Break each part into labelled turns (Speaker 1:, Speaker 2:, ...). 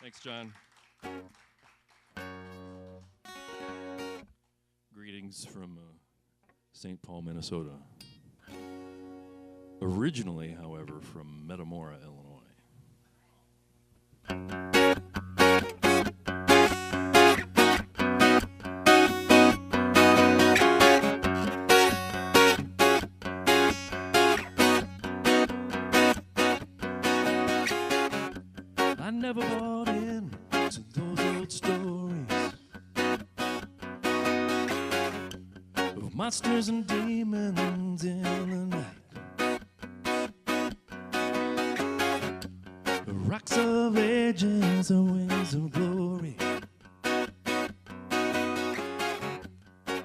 Speaker 1: Thanks, John. Greetings from St. Paul, Minnesota. Originally, however, from Metamora, Illinois. I never bought in to those old stories of monsters and demons in the night. The rocks of ages and wings of glory,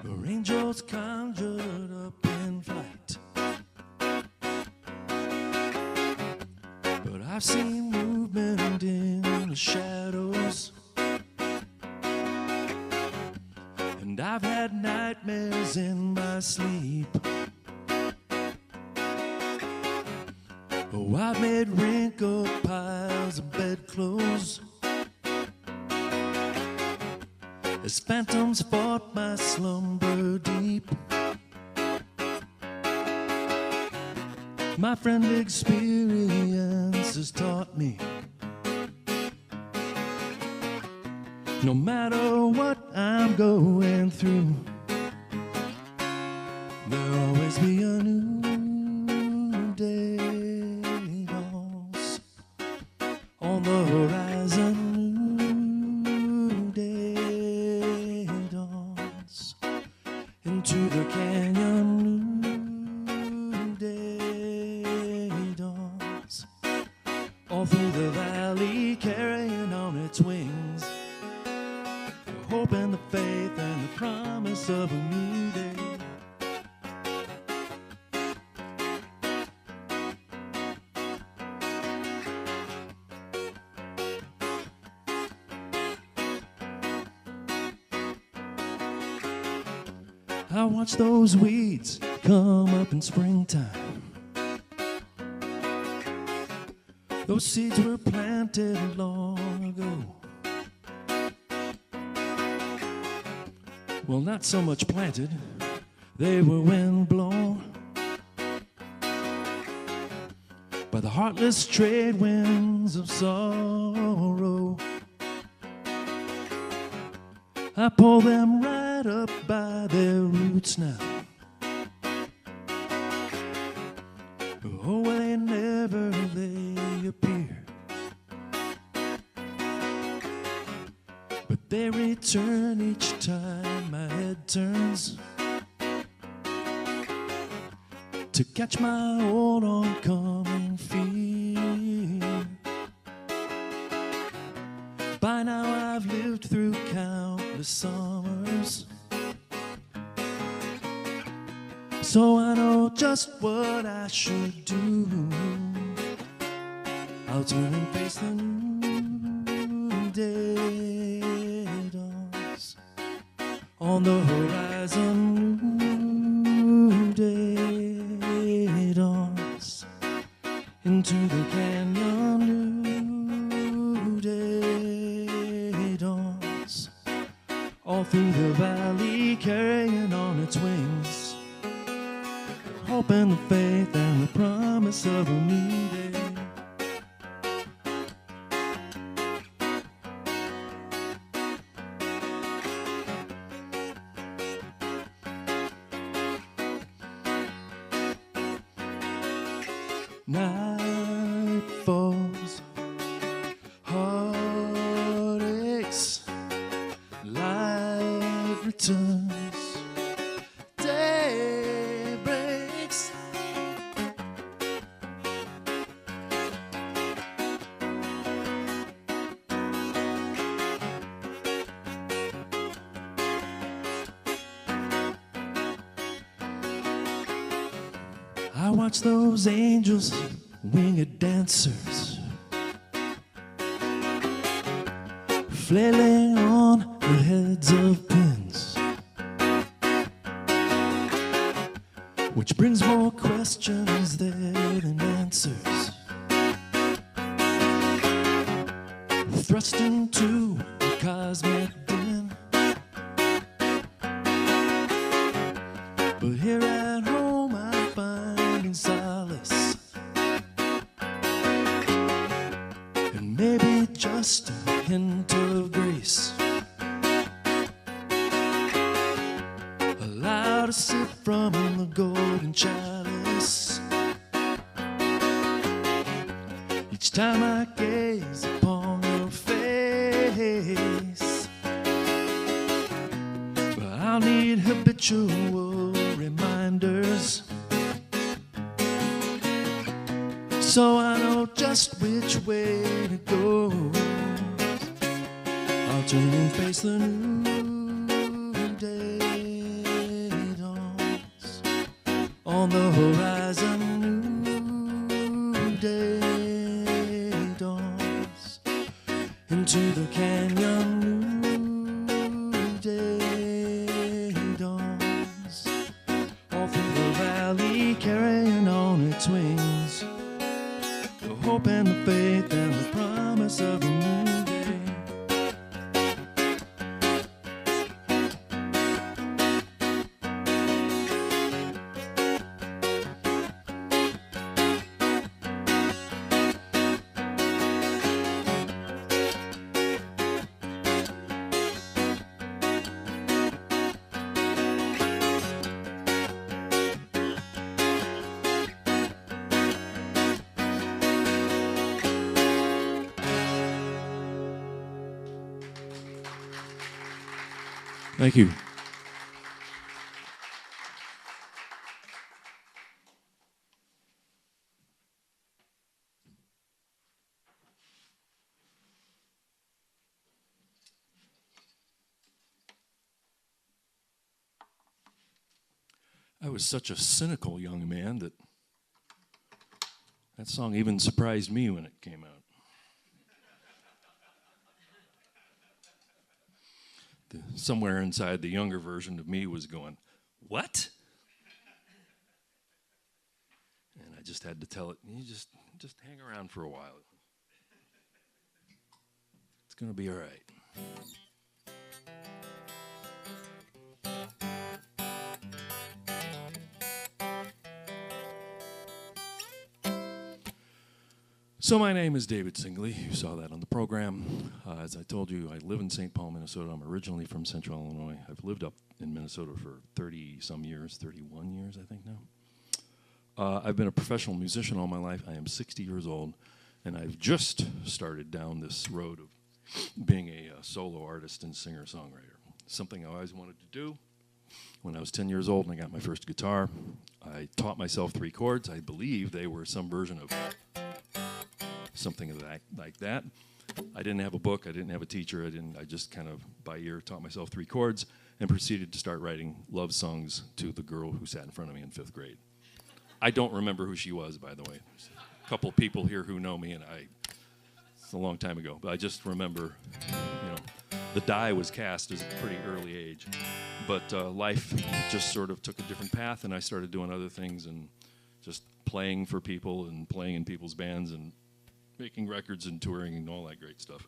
Speaker 1: or angels conjured up in flight. But I've seen movement in the shadows, and I've had nightmares in my sleep. Oh, I've made wrinkled piles of bedclothes as phantoms fought my slumber deep. My friend experience has taught me, no matter what I'm going through, there'll always be a new day dawns on the horizon. New day dawns into the canyon. New day dawns all through the valley, carrying on its wings the hope and the faith and the promise of a new day. I watch those weeds come up in springtime. Those seeds were planted long ago. Well, not so much planted, they were wind blown by the heartless trade winds of sorrow. I pull them right up by their roots now. Oh, well, they appear, but they return each time my head turns to catch my old oncoming fear. By now I've lived through countless summers, so I know just what I should do. I'll turn and face the new day dawns on the horizon. New day dawns into the canyon. New day dawns all through the valley, carrying on its wings hope and the faith and the promise of a new day. Night falls, heartaches, light returns, day breaks. I watch those angels, winged dancers, flailing on the heads of pins, which brings more questions there than answers. thrust into a cosmic den. But here at home I'm finding solace, and maybe just a hint of grace. Allowed to sip from the golden chalice. Each time I gaze upon your face, but I'll need habitual reminders, so I know just which way to go. I'll turn and face the new day dawns. On the horizon, new day dawns. Into the canyon, new day dawns. All through the valley, carrying on its wings, the hope and the faith and the promise of a new day. Thank you. I was such a cynical young man that song even surprised me when it came out. Somewhere inside, the younger version of me was going, "What?" And I just had to tell it, you just hang around for a while. It's going to be all right. So my name is David Singley. You saw that on the program. As I told you, I live in St. Paul, Minnesota. I'm originally from Central Illinois. I've lived up in Minnesota for 30-some years, 31 years, I think now. I've been a professional musician all my life. I am 60 years old, and I've just started down this road of being a solo artist and singer-songwriter. Something I always wanted to do. When I was 10 years old and I got my first guitar, I taught myself 3 chords. I believe they were some version of something like that. I didn't have a book, I didn't have a teacher, I just kind of by ear taught myself 3 chords and proceeded to start writing love songs to the girl who sat in front of me in 5th grade. I don't remember who she was, by the way. There's a couple people here who know me, and it's a long time ago, but I just remember, the die was cast at a pretty early age. But life just sort of took a different path, and I started doing other things and just playing for people and playing in people's bands and making records and touring and all that great stuff.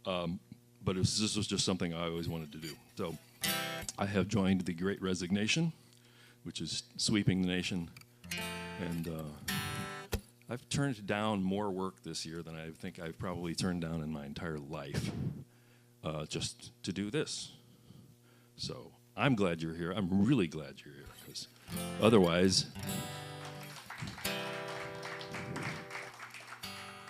Speaker 1: But this was just something I always wanted to do. So I have joined the Great Resignation, which is sweeping the nation. And I've turned down more work this year than I think I've probably turned down in my entire life just to do this. So I'm glad you're here. I'm really glad you're here, because otherwise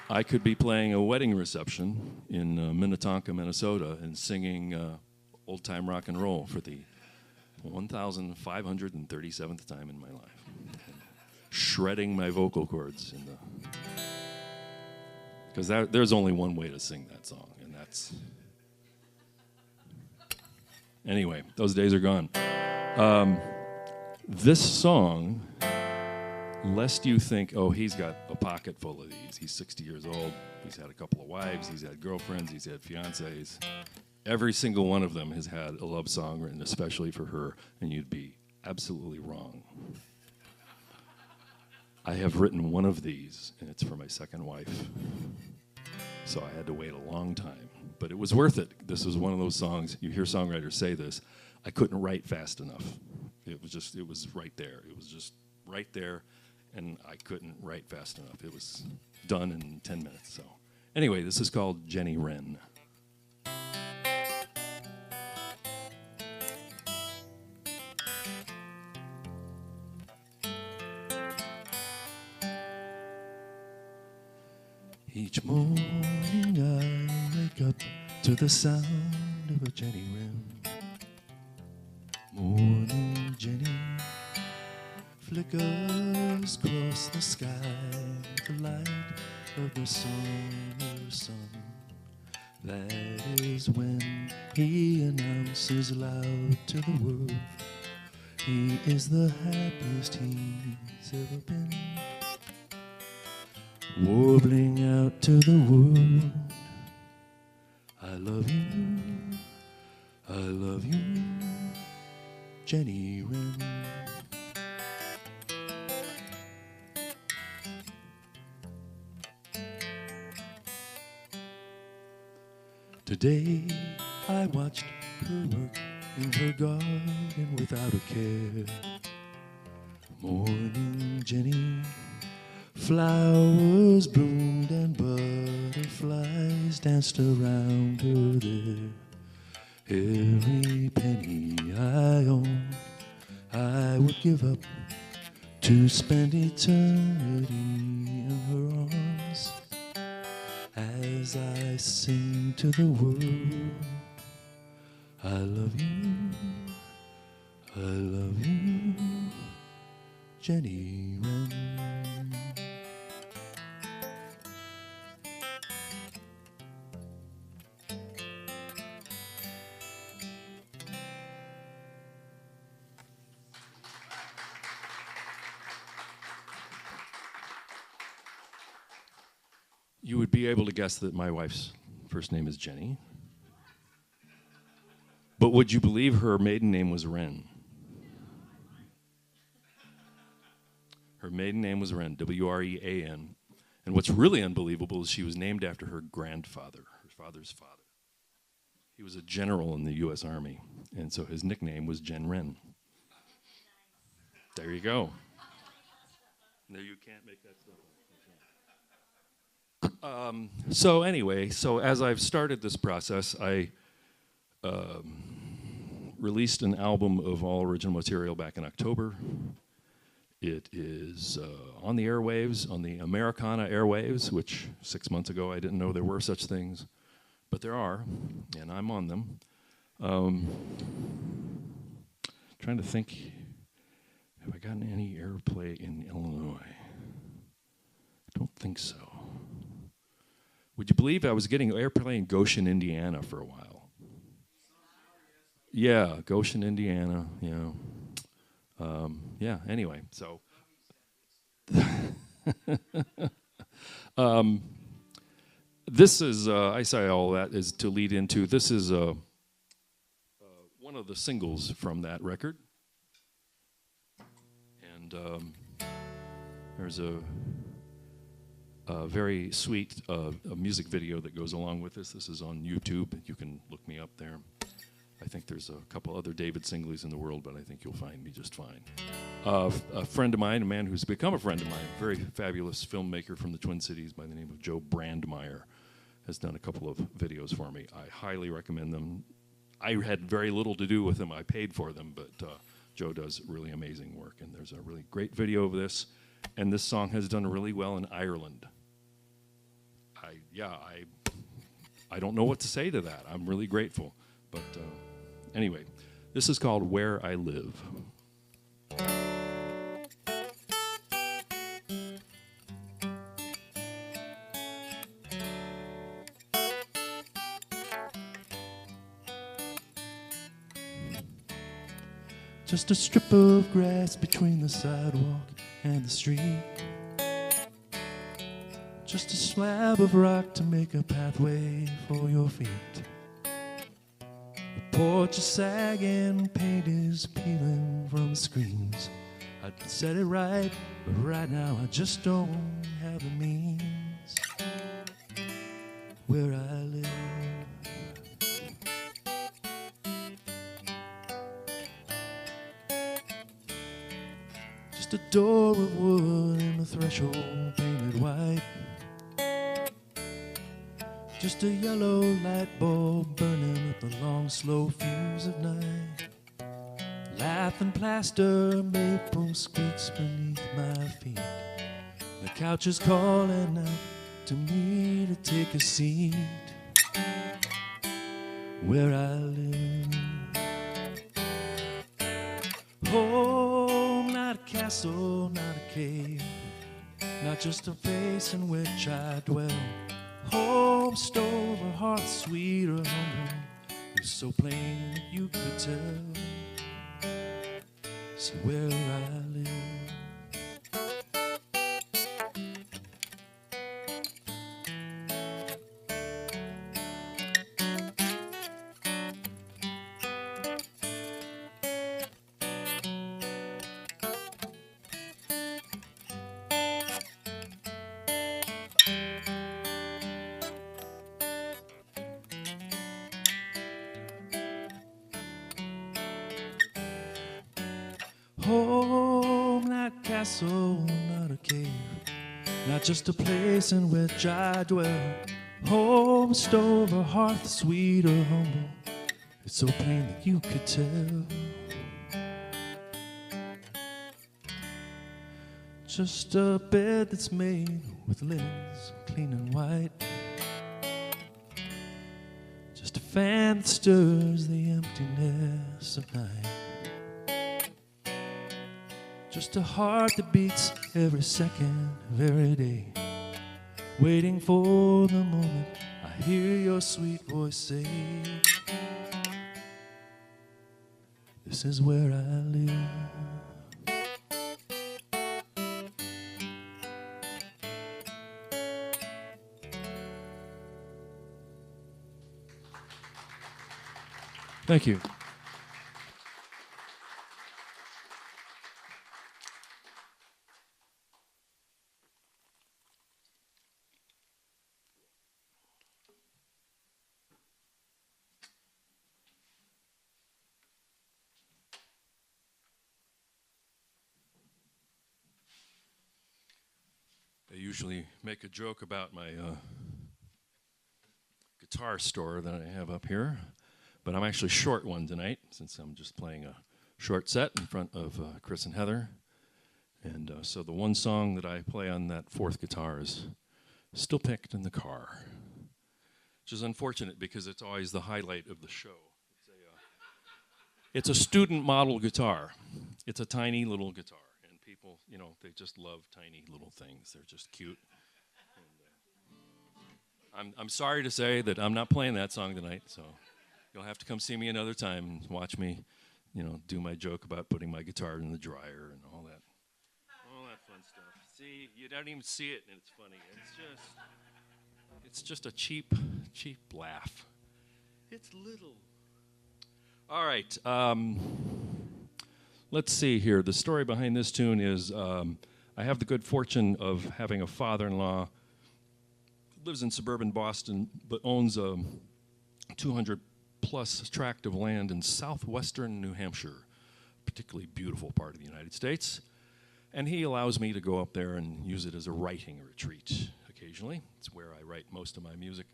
Speaker 1: I could be playing a wedding reception in Minnetonka, Minnesota, and singing old-time rock and roll for the 1,537th time in my life. Shredding my vocal cords because there's only one way to sing that song, and that's... Anyway, those days are gone. This song, lest you think, oh, he's got a pocket full of these. He's 60 years old. He's had a couple of wives. He's had girlfriends. He's had fiancés. Every single one of them has had a love song written especially for her, and you'd be absolutely wrong. I have written one of these, and it's for my second wife. So I had to wait a long time. But it was worth it. This was one of those songs, you hear songwriters say this, I couldn't write fast enough. It was right there. It was just right there, and I couldn't write fast enough. It was done in 10 minutes. So anyway, this is called Jenny Wren. Each morning I wake up to the sound of a Jenny Wren. Morning Jenny flickers across the sky with the light of the summer sun. That is when he announces loud to the world he is the happiest he's ever been. Warbling out to the world, I love you, Jenny Wren. Today I watched her work in her garden without a care. Morning Jenny, flowers bloomed and butterflies danced around her there. Every penny I own, I would give up to spend eternity in her arms. As I sing to the world, I love you, Jenny Wren. You would be able to guess that my wife's first name is Jenny. But would you believe her maiden name was Wren? Her maiden name was Wren, W-R-E-A-N. And what's really unbelievable is she was named after her grandfather, her father's father. He was a general in the U.S. Army, and so his nickname was Jen Wren. There you go. No, you can't make that stuff up. So anyway, so as I've started this process, I released an album of all original material back in October. It is on the airwaves, on the Americana airwaves, which 6 months ago I didn't know there were such things, but there are, and I'm on them. Trying to think, have I gotten any airplay in Illinois? I don't think so. Would you believe I was getting airplay in Goshen, Indiana for a while? Yeah, Goshen, Indiana, yeah, anyway, so. This is, I say all that is to lead into, this is one of the singles from that record. And there's a very sweet a music video that goes along with this. This is on YouTube. You can look me up there. I think there's a couple other David Singleys in the world, but I think you'll find me just fine. A friend of mine, a man who's become a friend of mine, a very fabulous filmmaker from the Twin Cities by the name of Joe Brandmeier, has done a couple of videos for me. I highly recommend them. I had very little to do with them. I paid for them, but Joe does really amazing work, and there's a really great video of this. And this song has done really well in Ireland. I don't know what to say to that. I'm really grateful. But anyway, this is called Where I Live. Just a strip of grass between the sidewalk and the street. Just a slab of rock to make a pathway for your feet. The porch is sagging, paint is peeling from the screens. I'd set it right, but right now I just don't have the means. where I live. Just a door of wood and a threshold painted white. Just a yellow light bulb burning up the long, slow fuse of night. Laughing plaster, maple squeaks beneath my feet. The couch is calling out to me to take a seat where I live. Home, not a castle, not a cave, not just a place in which I dwell. Home, stove, or hearth, sweet or humble, it's so plain that you could tell. So where I live. Home, not castle, not a cave, not just a place in which I dwell. Home, stove, or hearth, sweet or humble, it's so plain that you could tell. Just a bed that's made with linens clean and white. Just a fan that stirs the emptiness of night. Just a heart that beats every second of every day, waiting for the moment I hear your sweet voice say, this is where I live. Thank you. I usually make a joke about my guitar store that I have up here, but I'm actually short one tonight since I'm just playing a short set in front of Chris and Heather. And so the one song that I play on that fourth guitar is still picked in the car, which is unfortunate because it's always the highlight of the show. It's a student model guitar. It's a tiny little guitar. People, you know, they just love tiny little things. They're just cute. And, I'm sorry to say that I'm not playing that song tonight, so you'll have to come see me another time and watch me, you know, do my joke about putting my guitar in the dryer and all that fun stuff. See, you don't even see it, and it's funny. It's just a cheap laugh. It's little. All right. Let's see here. The story behind this tune is I have the good fortune of having a father-in-law who lives in suburban Boston but owns a 200-plus tract of land in southwestern New Hampshire, a particularly beautiful part of the United States. And he allows me to go up there and use it as a writing retreat occasionally. It's where I write most of my music.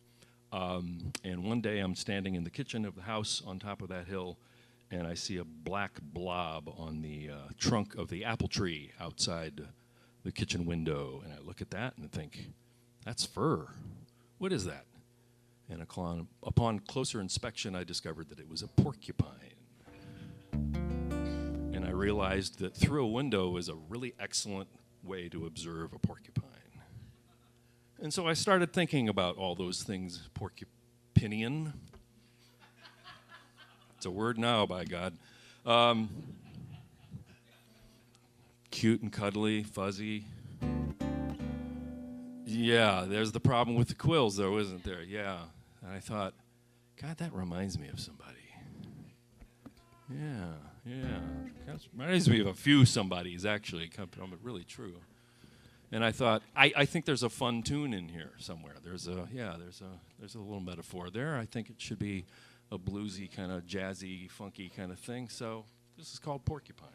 Speaker 1: And one day I'm standing in the kitchen of the house on top of that hill, and I see a black blob on the trunk of the apple tree outside the kitchen window. And I look at that and think, that's fur. What is that? And upon closer inspection, I discovered that it was a porcupine. And I realized that through a window is a really excellent way to observe a porcupine. And so I started thinking about all those things, porcupinian. It's a word now, by God. Cute and cuddly, fuzzy. Yeah, there's the problem with the quills, though, isn't there? Yeah. And I thought, God, that reminds me of somebody. Yeah. That reminds me of a few somebodies, actually, really true. And I thought, I think there's a fun tune in here somewhere. There's a little metaphor there. I think it should be a bluesy, kind of jazzy, funky kind of thing. So this is called Porcupine.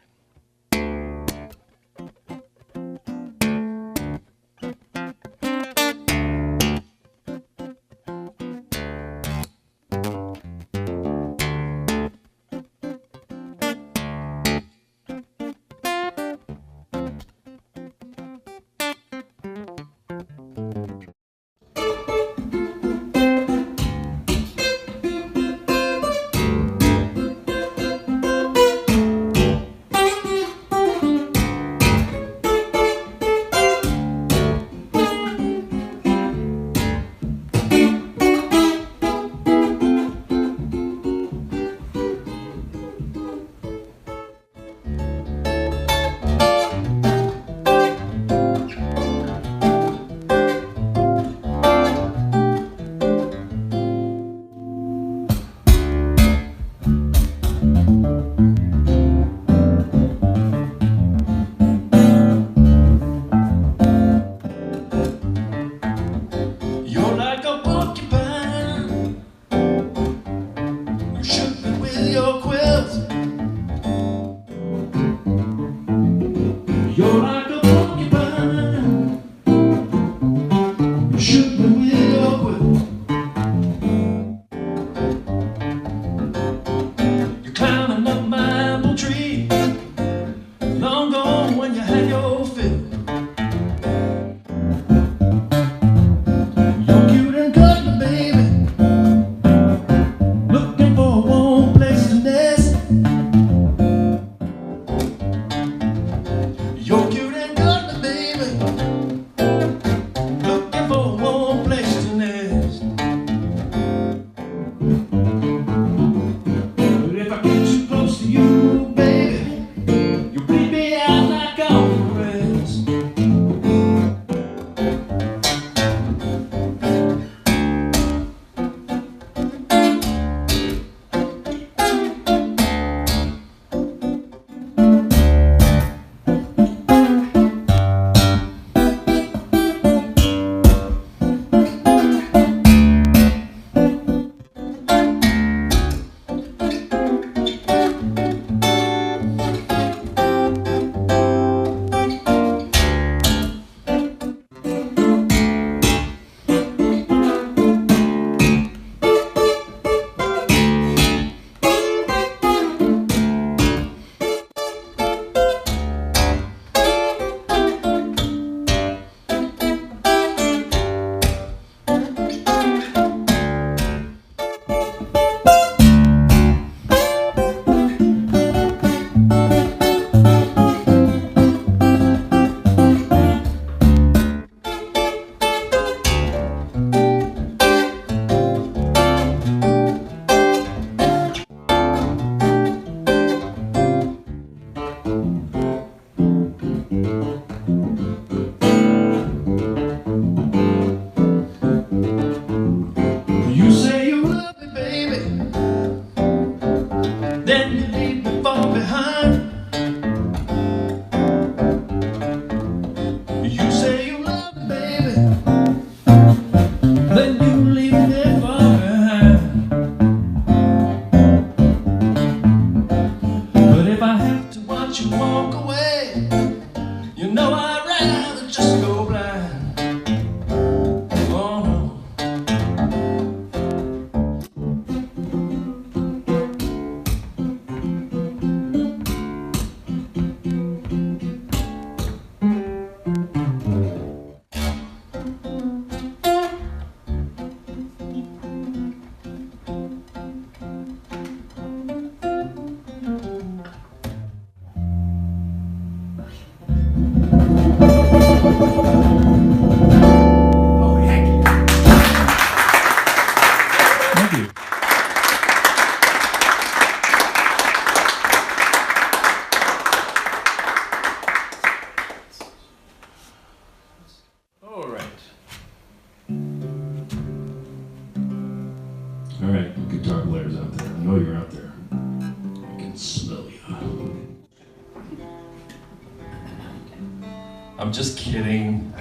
Speaker 1: I'm just kidding.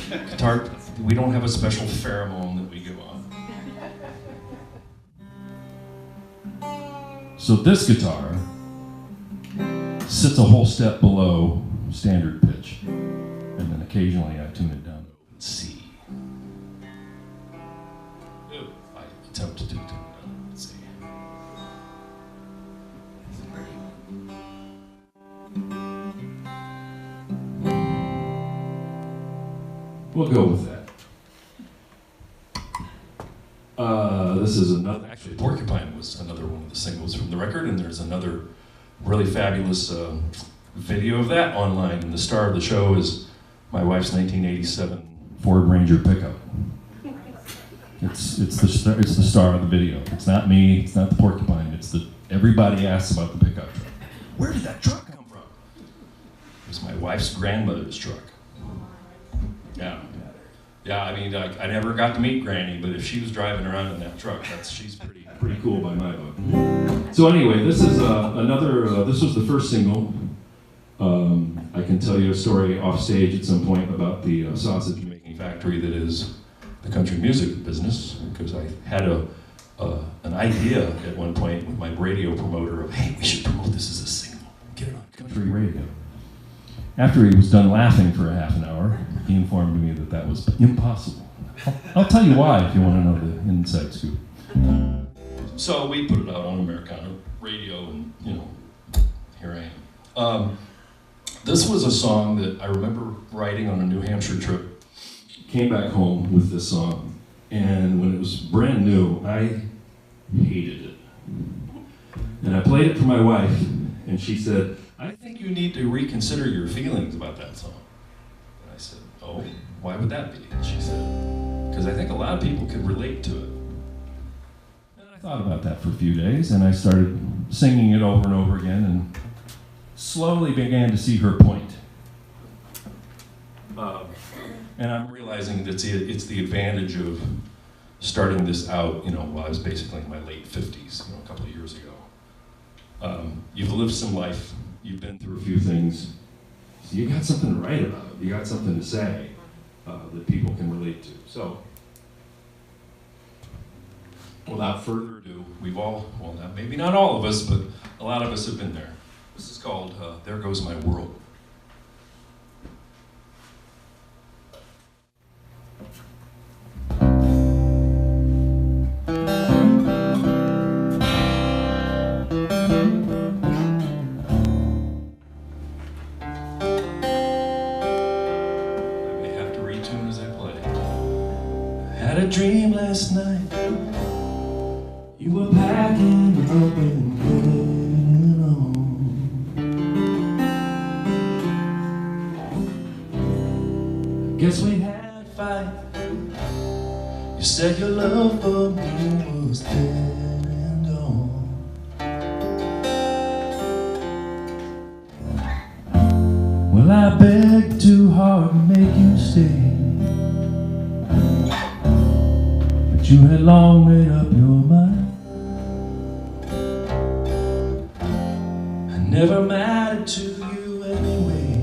Speaker 1: Guitar, we don't have a special pheromone that we give on. So this guitar sits a whole step below standard pitch, and then occasionally I tune it down to C. I attempt to tune it down to C. We'll go with that. This is another, actually Porcupine was another one of the singles from the record, and there's another really fabulous video of that online, and the star of the show is my wife's 1987 Ford Ranger pickup. It's the star of the video. It's not me, it's not the Porcupine, everybody asks about the pickup truck. Where did that truck come from? It was my wife's grandmother's truck. Yeah. Yeah, I mean, I never got to meet Granny, but if she was driving around in that truck, she's pretty cool by my book. So anyway, this is this was the first single. I can tell you a story off stage at some point about the sausage making factory that is the country music business, because I had an idea at one point with my radio promoter of, hey, we should promote this as a single, get it on country radio. After he was done laughing for a half an hour, he informed me that was impossible. I'll tell you why if you want to know the inside scoop. So we put it out on Americana radio, and here I am. This was a song that I remember writing on a New Hampshire trip. Came back home with this song, and when it was brand new, I hated it. And I played it for my wife, and she said, I think you need to reconsider your feelings about that song. And I said, oh, why would that be? And she said, because I think a lot of people could relate to it. And I thought about that for a few days, and I started singing it over and over again, and slowly began to see her point. And I'm realizing that it's the advantage of starting this out, while I was basically in my late 50s, a couple of years ago. You've lived some life. You've been through a few things, so you got something to write about. You got something to say that people can relate to. So, without further ado, maybe not all of us, but a lot of us have been there. This is called There Goes My World. Dream last night, you were packing up and getting on. Guess we had a fight. You said your love for me was dead and gone. Well, I begged too hard to make you stay. You had long made up your mind. I never mattered to you anyway.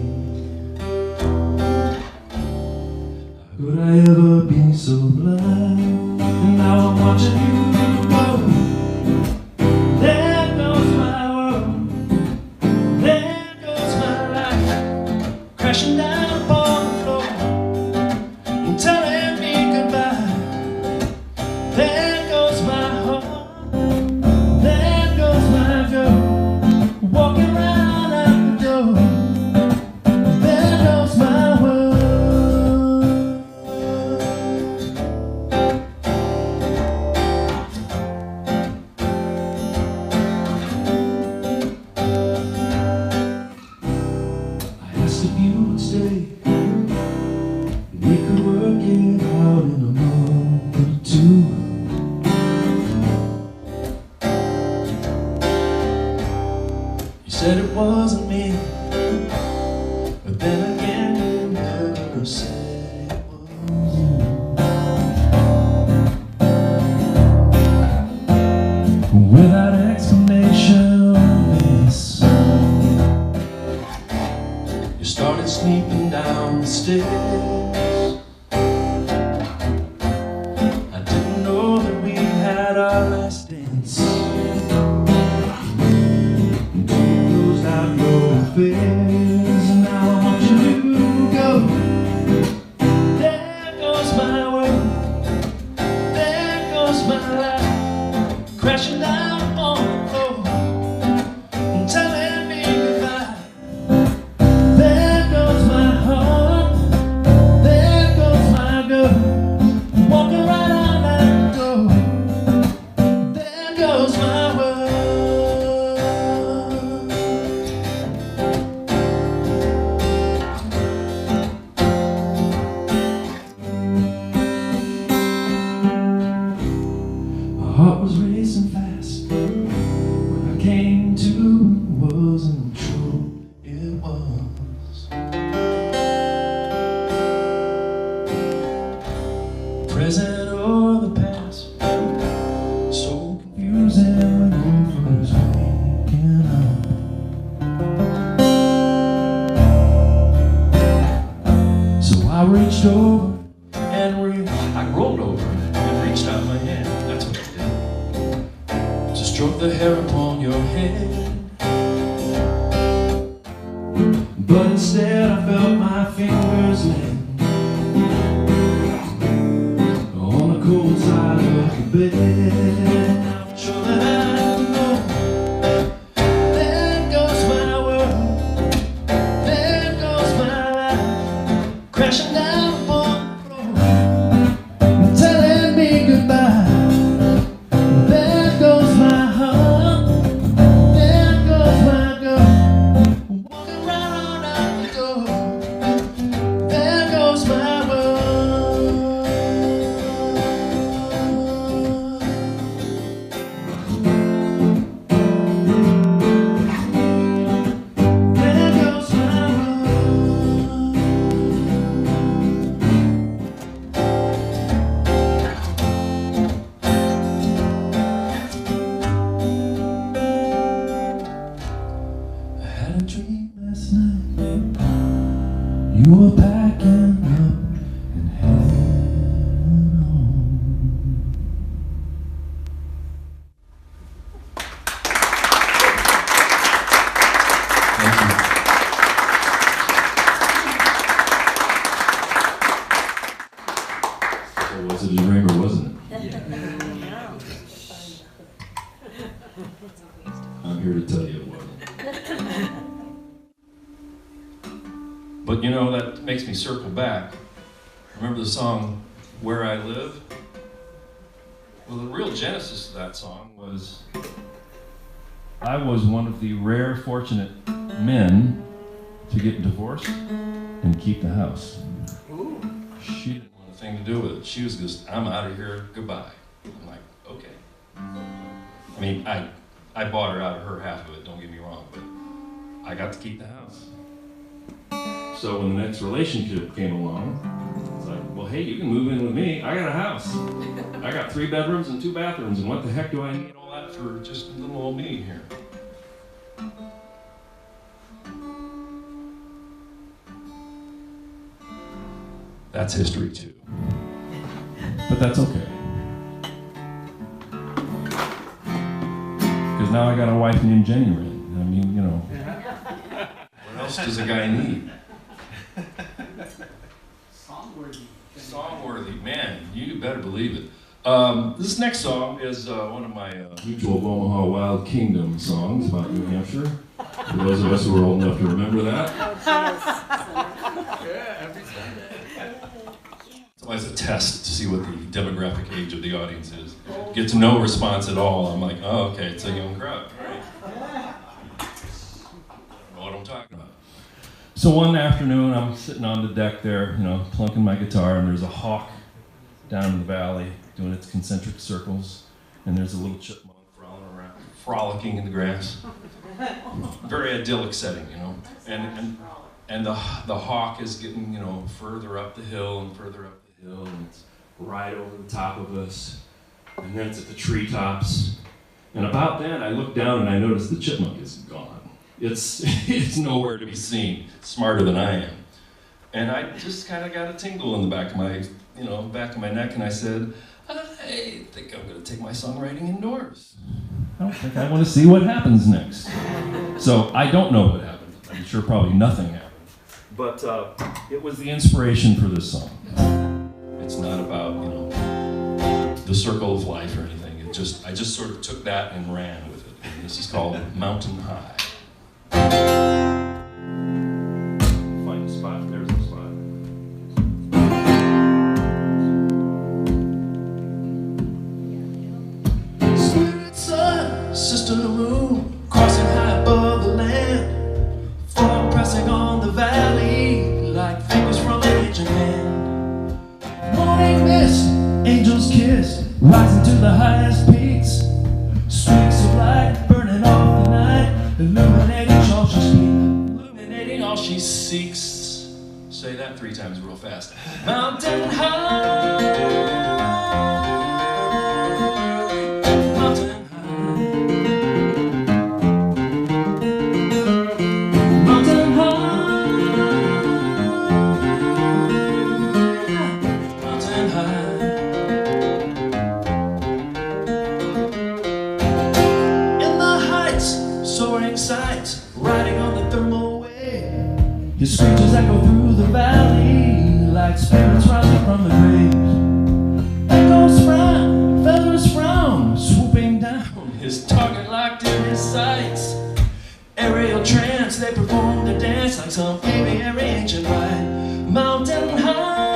Speaker 1: How could I ever be so blind? And now I'm watching you go. There goes my world. There goes my life. Crashing down upon the floor and telling me goodbye. There goes my heart, there goes my girl, walking round out the door. There goes my world. I asked if you would stay, and we could work it out in a month or two. Said it wasn't me, but then again you never said it was you. Without explanation, you started sneaking down the stairs. our last dance. Closed out your affairs, and now I want you to go. There goes my world, there goes my life, crashing down on the floor and telling me goodbye. There goes my heart, there goes my girl, walking right out that door. There goes my world. My heart was racing fast when I came to. Wasn't true, it was. Present or the past, so confusing when you first waking up. So I reached over and I rolled over and reached out my hand. That's what I did. To stroke the hair upon your head. But instead I felt my fingers land on the cold side of the bed. I'm sure that I know. There goes my world, there goes my life, crashing down upon the floor, telling me goodbye. There goes my heart, there goes my girl, walking right on out the door. There goes my world. There goes my world. I had a dream last night. You were packing up and heading home. So was it a dream or wasn't it? I'm here to tell you it wasn't. But you know, that makes me circle back. Remember the song, Where I Live? Well, the real genesis of that song was, I was one of the rare, fortunate men to get divorced and keep the house. She didn't want a thing to do with it. She was just, I'm out of here, goodbye. I'm like, okay. I mean, I bought her out of her half of it, don't get me wrong, but I got to keep the house. So when the next relationship came along, it's like, well, hey, you can move in with me. I got a house. I got 3 bedrooms and 2 bathrooms, and what the heck do I need all that for just little old me here? That's history too. But that's okay. Because now I got a wife named Jenny Wren. I mean, you know. What else does a guy need? Songworthy, man, you better believe it. This next song is one of my Mutual of Omaha Wild Kingdom songs about New Hampshire. For those of us who are old enough to remember that. It's always a test to see what the demographic age of the audience is. Get to no response at all. I'm like, oh, okay, it's a young crowd. Right. I know what I'm talking about. So one afternoon, I'm sitting on the deck there, you know, plunking my guitar, and there's a hawk down in the valley doing its concentric circles, and there's a little chipmunk crawling around, frolicking in the grass. Very idyllic setting, you know. And the hawk is getting, you know, further up the hill and further up the hill, and it's right over the top of us. And then it's at the treetops. And about then, I look down and I notice the chipmunk is gone. It's nowhere to be seen. Smarter than I am. And I just kind of got a tingle in the back of my, back of my neck, and I said, I think I'm going to take my songwriting indoors. I don't think I want to see what happens next. So I don't know what happened. I'm sure probably nothing happened. But it was the inspiration for this song. It's not about, you know, the circle of life or anything. I just sort of took that and ran with it. And this is called Mountain High. Find a spot. There's a spot. Spirit sun, sister moon, crossing high above the land, fog pressing on the valley like fingers from an ancient hand. Morning mist, angel's kiss, rising to the highest peaks, streaks of light burning off the night, illuminating all she seeks. Say that 3 times real fast. Mountain high, mountain high, mountain high, mountain high. In the heights, soaring sights, riding on the thermal wave. His screeches echo through the valley like spirits rising from the graves. Echoes frown, feathers frown, swooping down. His target locked in his sights. Aerial trance, they perform the dance like some aviary ancient rite. Mountain high.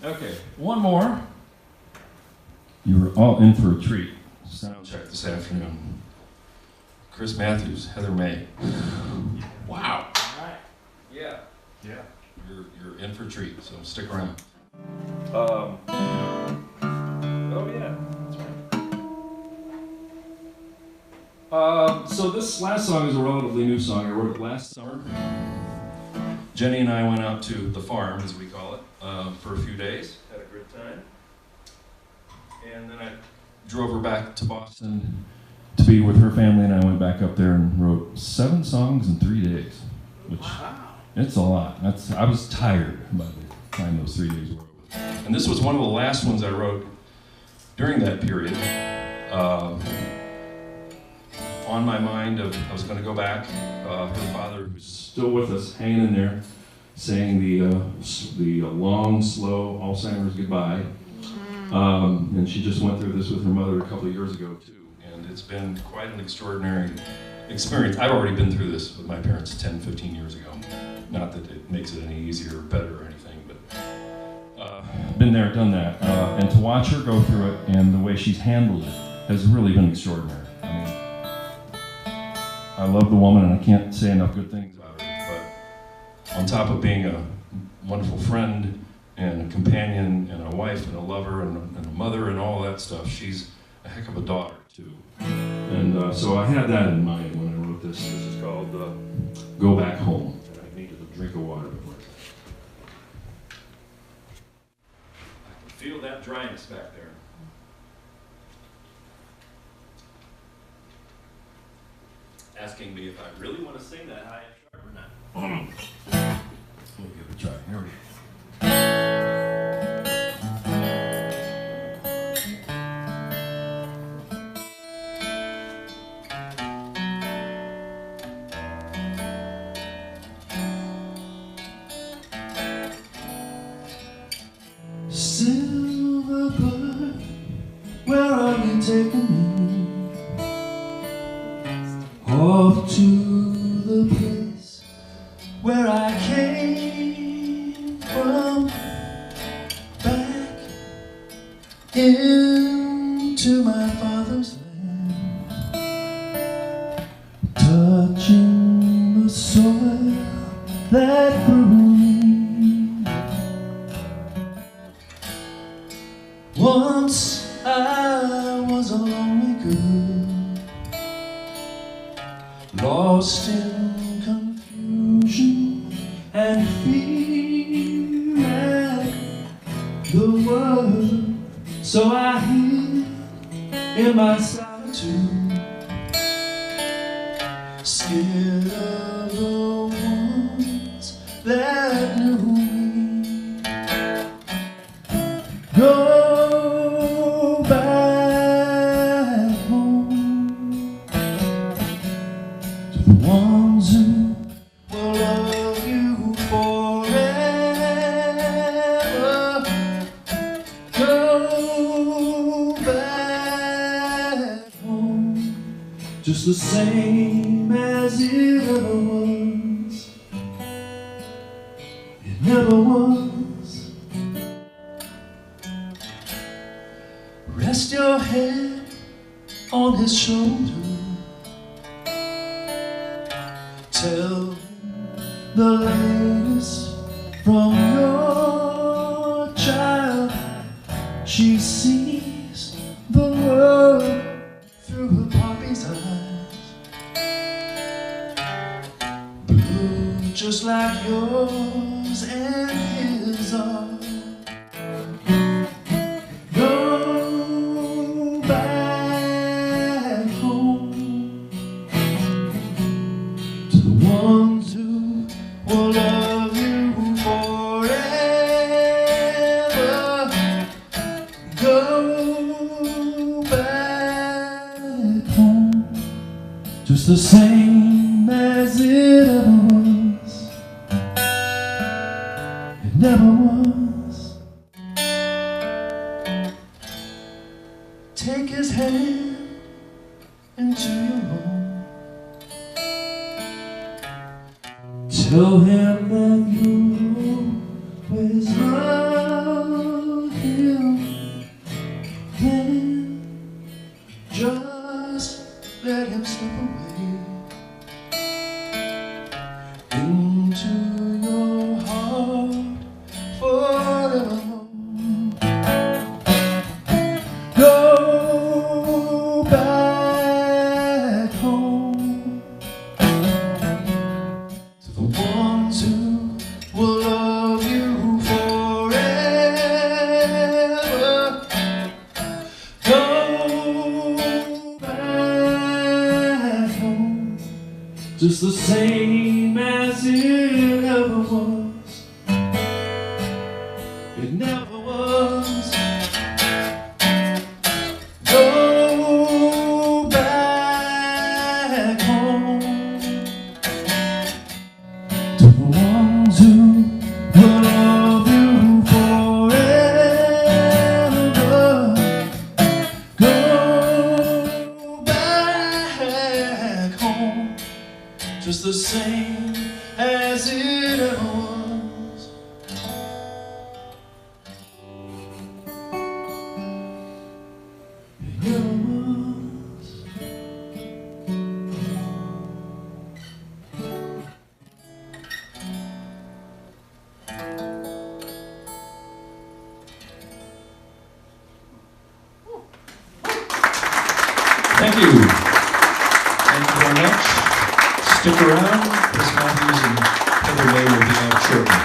Speaker 1: Okay, one more. You were all in for a treat. Sound check this afternoon. Chris Matthews, Heather May. Wow. All right. Yeah. Yeah. You're in for a treat, so stick around. Oh yeah, that's right. So this last song is a relatively new song. I wrote it last summer. Jenny and I went out to the farm, as we call it, for a few days. Had a good time. And then I drove her back to Boston to be with her family, and I went back up there and wrote 7 songs in 3 days, which it's a lot. I was tired by the time those 3 days were over. And this was one of the last ones I wrote during that period. on my mind. I was going to go back. Her father, who's still with us, hanging in there, saying the long, slow Alzheimer's goodbye. And she just went through this with her mother a couple of years ago, too. And it's been quite an extraordinary experience. I've already been through this with my parents 10, 15 years ago. Not that it makes it any easier or better or anything, but been there, done that. And to watch her go through it and the way she's handled it has really been extraordinary. I mean, I love the woman and I can't say enough good things about her, but on top of being a wonderful friend and a companion and a wife and a lover and a mother and all that stuff, she's a heck of a daughter too. And so I had that in mind when I wrote this. This is called Go Back Home. And I needed a drink of water before I can feel that dryness back there. Asking me if I really want to sing that high and sharp or not. We'll give it a try. Here we go. Silver bird, where are you taking me? Off to the place where I came from, back into my father's land, touching the soil that grew me. Once I was a lonely girl, lost in confusion and fear at the world. So I hid in my solitude, scared of the ones that knew me. Go back home to the ones who will love you forever. Go back home, just the same as it ever was. It never was. Rest your head on his shoulder. Tell him the latest from your child. She sees the world through her poppy's eyes, blue just like yours and his are. Go back home to the ones who will love you forever. Go back home, just the same as it ever was. It never was. Take his hand into your home. Tell him that you'll always love him. Then just let him slip away into your heart forevermore. Go back home to the ones who will love you forever. Go back home, just the same as it ever was. It never was. Go back
Speaker 2: same as it ever was. It ever was. Thank you. Thank you very much. Stick around. Chris Matthews and Heather May will be out shortly.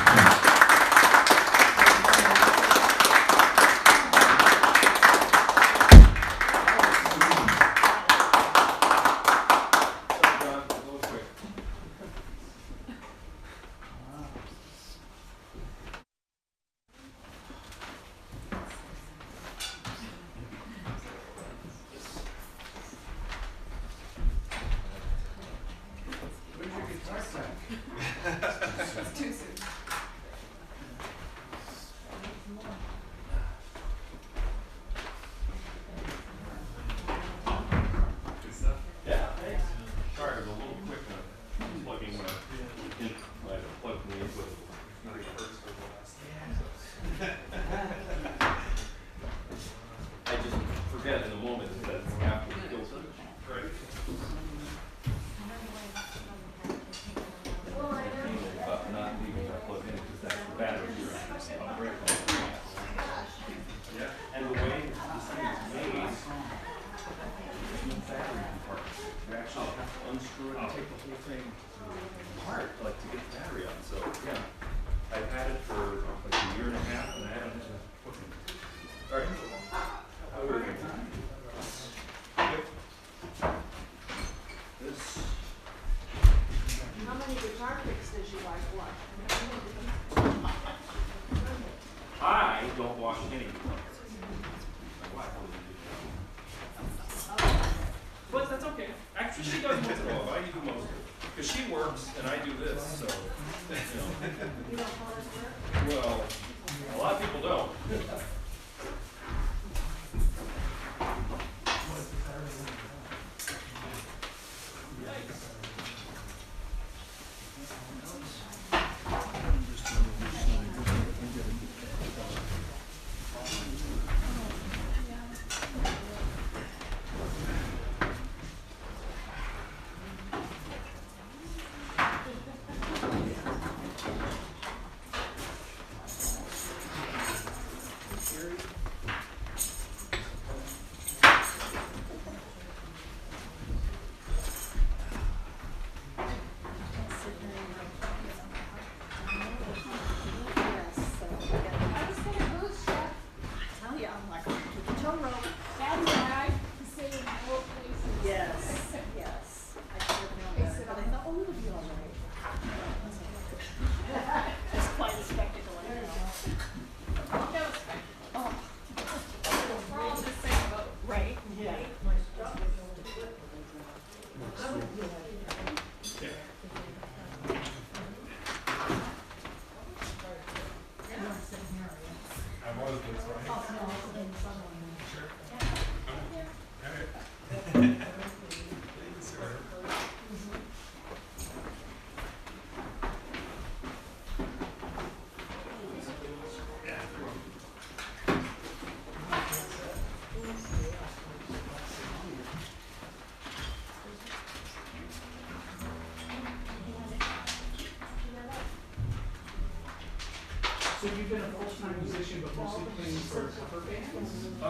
Speaker 3: So you've been a full-time musician, but mostly playing for cover bands?
Speaker 1: I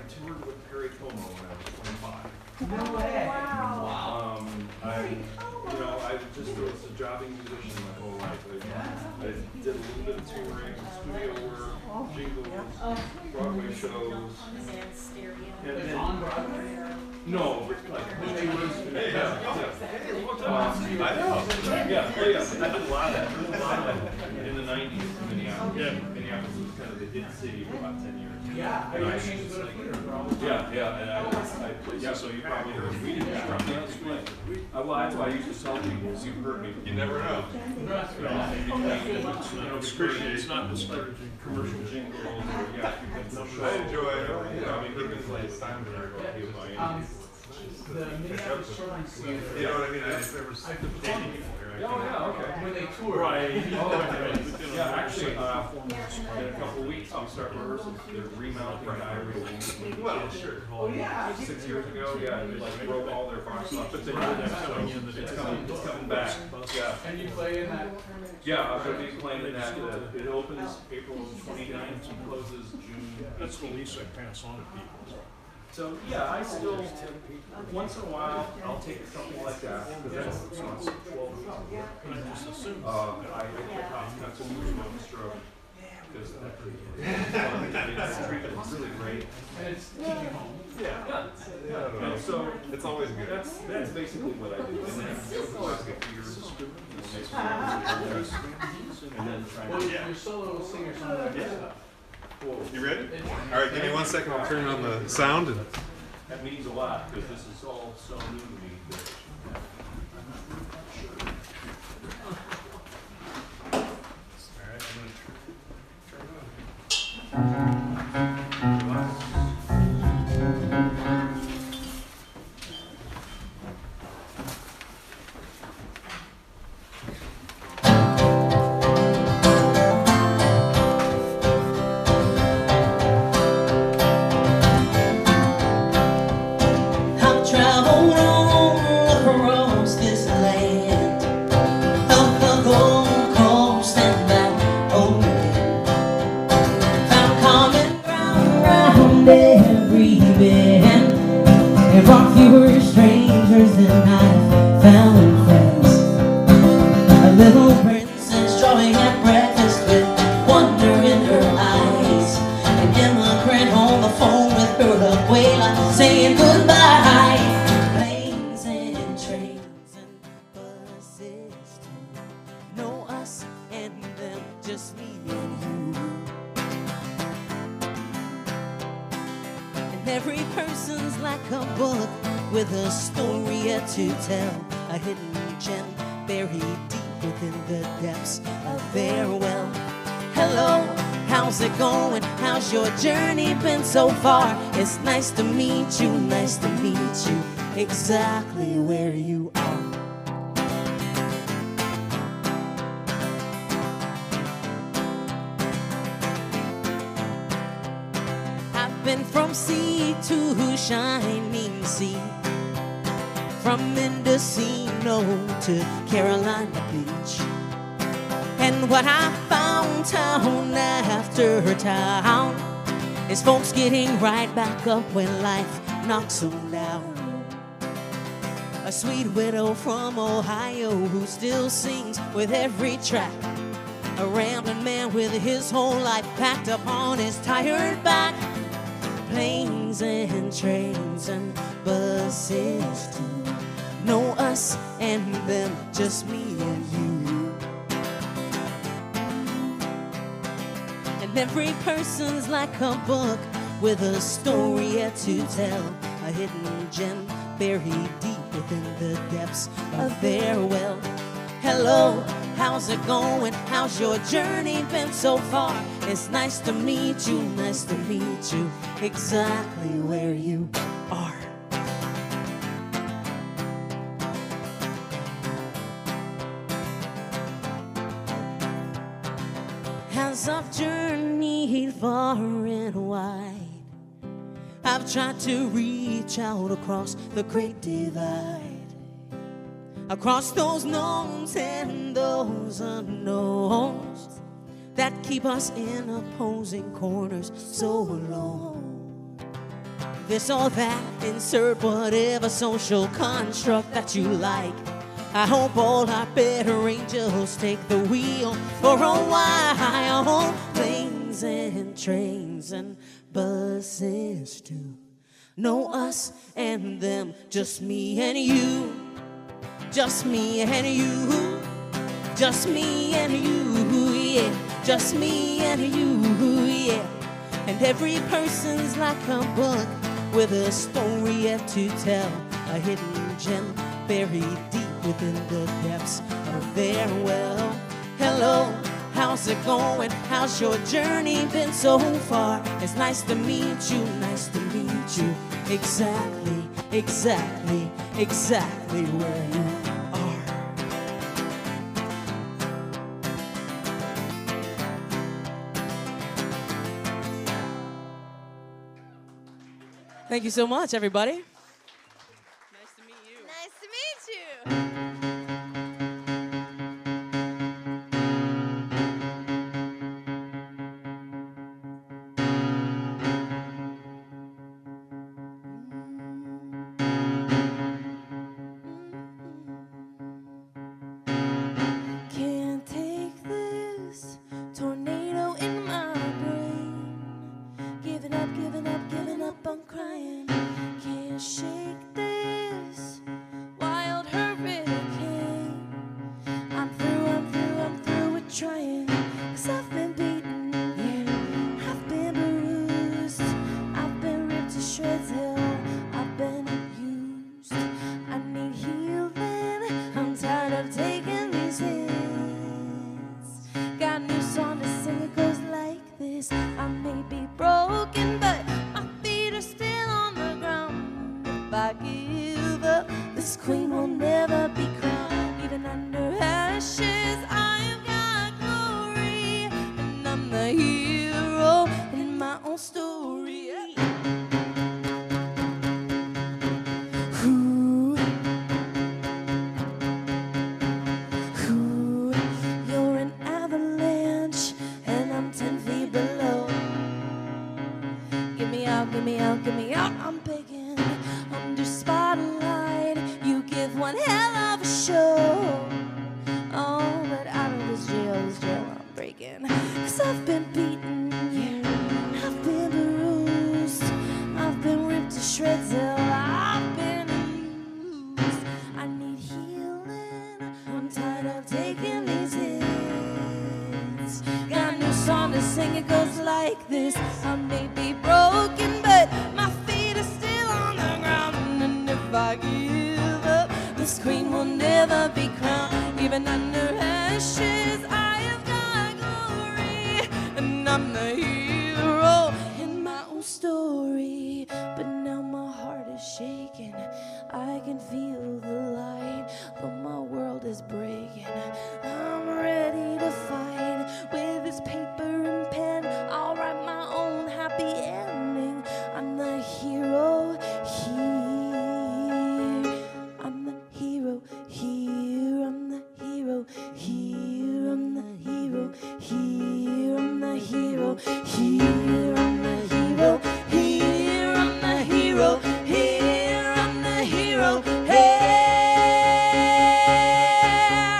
Speaker 1: toured with Perry Como when I was 25.
Speaker 3: No way.
Speaker 4: Wow.
Speaker 1: I just was a jobbing musician my whole life. I did a little bit of touring, studio work, jingles, Broadway shows. And then,
Speaker 3: On Broadway?
Speaker 1: no, like, I know. Yeah, I did a lot of that. There was a lot of that in the 90s in Minneapolis. Yeah. Minneapolis was kind of the hit city for about 10 years.
Speaker 3: Yeah,
Speaker 1: And I
Speaker 3: changed
Speaker 1: used to
Speaker 3: the
Speaker 1: sing.
Speaker 3: theater for all the
Speaker 1: Yeah, so you probably heard we didn't strum that split. Well, that's why I used to tell people, is you've heard me. You never know. It's not discouraging commercial jingles or, yeah.
Speaker 4: I enjoy it.
Speaker 1: I mean, he can play time there.
Speaker 3: the Minneapolis Children's Theater.
Speaker 4: You know what I mean? I've never seen the dating before.
Speaker 3: Oh, yeah, okay. When they tour.
Speaker 4: Right.
Speaker 2: Yeah, actually, in a couple of weeks, we start rehearsing the remount for Diaries.
Speaker 4: Well, sure.
Speaker 3: Oh, yeah.
Speaker 2: 6 years ago, yeah, they like broke all their box office. It's coming back. Yeah.
Speaker 3: And you play in that?
Speaker 2: Yeah, I'm going to be playing in that. It opens April 29th and closes June.
Speaker 4: That's the least I pass on to people.
Speaker 2: So yeah, I still once in a while I'll take something like that because that's 12
Speaker 4: And I just assume.
Speaker 2: I got some smoke stroke because it's really great.
Speaker 3: And it's teaching home.
Speaker 2: Yeah. And so
Speaker 4: It's always good.
Speaker 2: that's basically what I do. And then the last few years, and then try
Speaker 3: Well,
Speaker 2: to
Speaker 3: your solo singer-songwriter stuff.
Speaker 4: You ready? All right, give me 1 second. I'll turn on the sound. And
Speaker 2: that means a lot because this is all so new to me.
Speaker 4: all right, I'm gonna turn it on.
Speaker 5: So far, it's nice to meet you, exactly where you are. I've been from sea to shining sea, from Mendocino to Carolina Beach, and what I found town after town is folks getting right back up when life knocks them down. A sweet widow from Ohio who still sings with every track. A rambling man with his whole life packed up on his tired back. Planes and trains and buses too. Know us and them, just me and you. Every person's like a book with a story yet to tell, a hidden gem buried deep within the depths of their well. Hello, how's it going? How's your journey been so far? It's nice to meet you, exactly where you are. As I've journeyed far and wide, I've tried to reach out across the great divide, across those knowns and those unknowns that keep us in opposing corners so alone. This or that, insert whatever social construct that you like. I hope all our better angels take the wheel for a while. Planes and trains and buses too. Know us and them, just me and you. Just me and you. Just me and you, yeah. Just me and you, yeah. And every person's like a book with a story yet to tell, a hidden gem buried deep within the depths of their well. Hello, how's it going? How's your journey been so far? It's nice to meet you, exactly exactly where you are. Thank you so much, everybody. Nice to meet you.
Speaker 6: Nice to meet you. Can't take this tornado in my brain. Giving up, I'm crying. Can't shake this wild hurricane. I'm through with trying. 'Cause I've been beaten, yeah. I've been bruised. I've been ripped to shreds, hell. I've been abused. I need healing. I'm tired of taking these hits. Got a new song to sing, it goes like this. I may be broken, but my feet are still on the ground. If I give up, this queen will never be crowned. Even under ashes, I have got glory. And I'm the hero in my own story. Ooh. Ooh. You're an avalanche, and I'm 10 feet below. Get me out, I'm begging. Under spotlight, you give one hell of a show. Oh, but out of this jail, I'm breaking. 'Cause I've been beaten, yeah. I've been bruised. I've been ripped to shreds, hell, I've been used. I need healing. I'm tired of taking these hits. Got a new song to sing, it goes like this. I may be broken, but my feet are still on the ground. And if I give up, this queen will never be crowned. Even under ashes, I have got glory. And I'm the hero in my own story. But now my heart is shaking. I can feel the light, though my world is breaking. I'm ready to fight with this paper and pen. I'll write my own happy ending. I'm the hero here. I'm the hero here. I'm the hero here. I'm the hero here. I'm the hero here. I'm the hero here. I'm the hero here. I'm the hero here.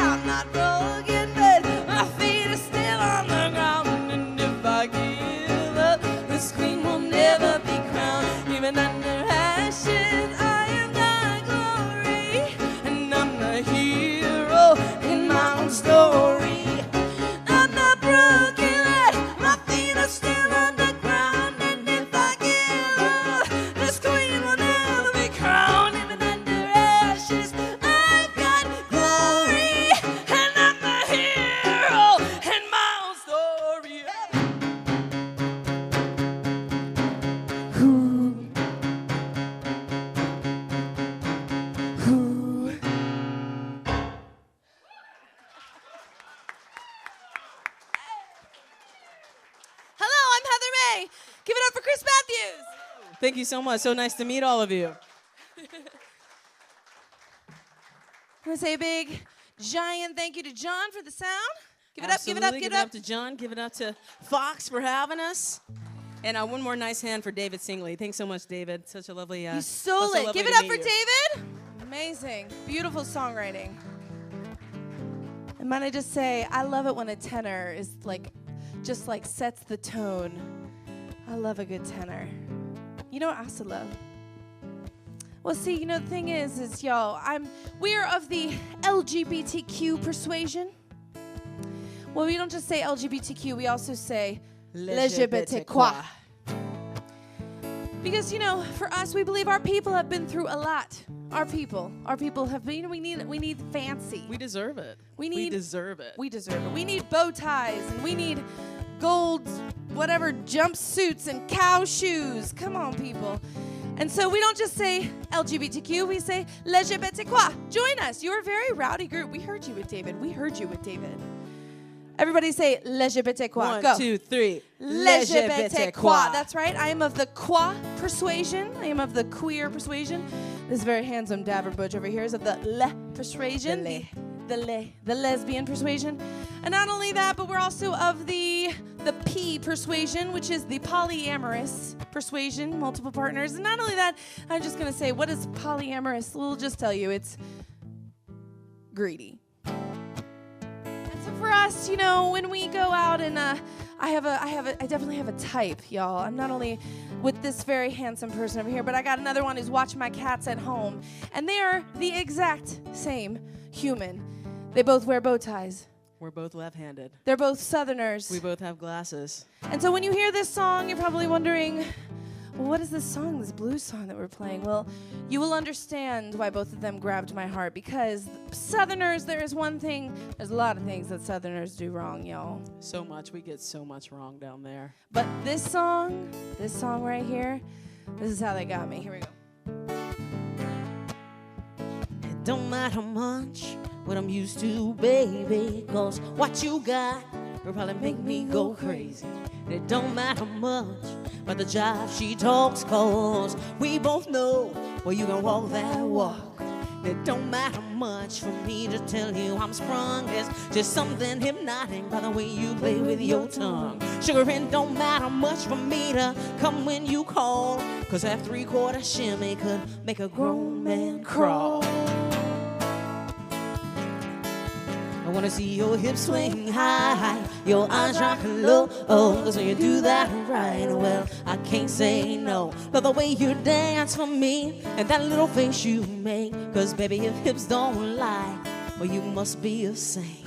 Speaker 6: I'm not broken, but my feet are still on the ground. And if I give up, this queen will never be crowned. Even under ashes, I have got glory. And I'm the hero in my own story. I'm not broken, but my feet are still on the ground. And if I give up, this queen will never be crowned. Even under ashes, I've got glory. And I'm the hero in my own story. Ooh. Ooh. Hello, I'm Heather May. Give it up for Chris Matthews.
Speaker 5: Thank you so much. So nice to meet all of you.
Speaker 6: I want to say a big, giant thank you to John for the sound. Give it up, give it up,
Speaker 5: Absolutely.
Speaker 6: give it up.
Speaker 5: to John. Give it up to Fox for having us. And one more nice hand for David Singley. Thanks so much, David. Such a lovely.
Speaker 6: You stole
Speaker 5: so
Speaker 6: it.
Speaker 5: lovely
Speaker 6: Give it
Speaker 5: to
Speaker 6: up
Speaker 5: meet
Speaker 6: for
Speaker 5: you.
Speaker 6: David. Amazing. Beautiful songwriting. And might I just say, I love it when a tenor is just sets the tone. I love a good tenor. You know what I also love? Well, see, the thing is y'all, we're of the LGBTQ persuasion. Well, we don't just say LGBTQ, we also say LGBTQ. Because, for us, we believe our people have been through a lot. Our people have been, we need fancy.
Speaker 5: We deserve it.
Speaker 6: We
Speaker 5: deserve it.
Speaker 6: We deserve it. We need bow ties, and we need gold, whatever, jumpsuits and cow shoes. Come on, people. And so we don't just say LGBTQ, we say LGBTQ. Join us. You're a very rowdy group. We heard you with David. We heard you with David. Everybody say LGBTQ.
Speaker 7: One,
Speaker 6: Go.
Speaker 7: 2, 3.
Speaker 6: LGBTQ. That's right. I am of the qua persuasion. I am of the queer persuasion. This very handsome Daver Butch over here is of the le persuasion. The lesbian persuasion. And not only that, but we're also of the P persuasion, which is the polyamorous persuasion, multiple partners. And not only that, I'm just going to say, what is polyamorous? We'll just tell you, it's greedy. And so for us, you know, when we go out and I definitely have a type, y'all. I'm not only with this very handsome person over here, but I got another one who's watching my cats at home. And they are the exact same human. They both wear bow ties.
Speaker 7: We're both left-handed.
Speaker 6: They're both Southerners.
Speaker 7: We both have glasses.
Speaker 6: And so when you hear this song, you're probably wondering, well, what is this song, this blues song that we're playing? Well, you will understand why both of them grabbed my heart, because Southerners, there's a lot of things that Southerners do wrong, y'all.
Speaker 7: So much. We get so much wrong down there.
Speaker 6: But this song right here, this is how they got me. Here we go.
Speaker 5: It don't matter much what I'm used to, baby, 'cause what you got will probably make me go crazy. It don't matter much about the jive she talks, 'cause we both know well you can walk that walk. It don't matter much for me to tell you I'm sprung. There's just something hypnotic by the way you play with your tongue. Sugar, it don't matter much for me to come when you call, 'cause that 3/4 shimmy could make a grown man crawl. I wanna see your hips swing high, your eyes rock low, 'cause when you do that right, well, I can't say no. But the way you dance for me, and that little face you make, 'cause baby, if hips don't lie, well, you must be a saint.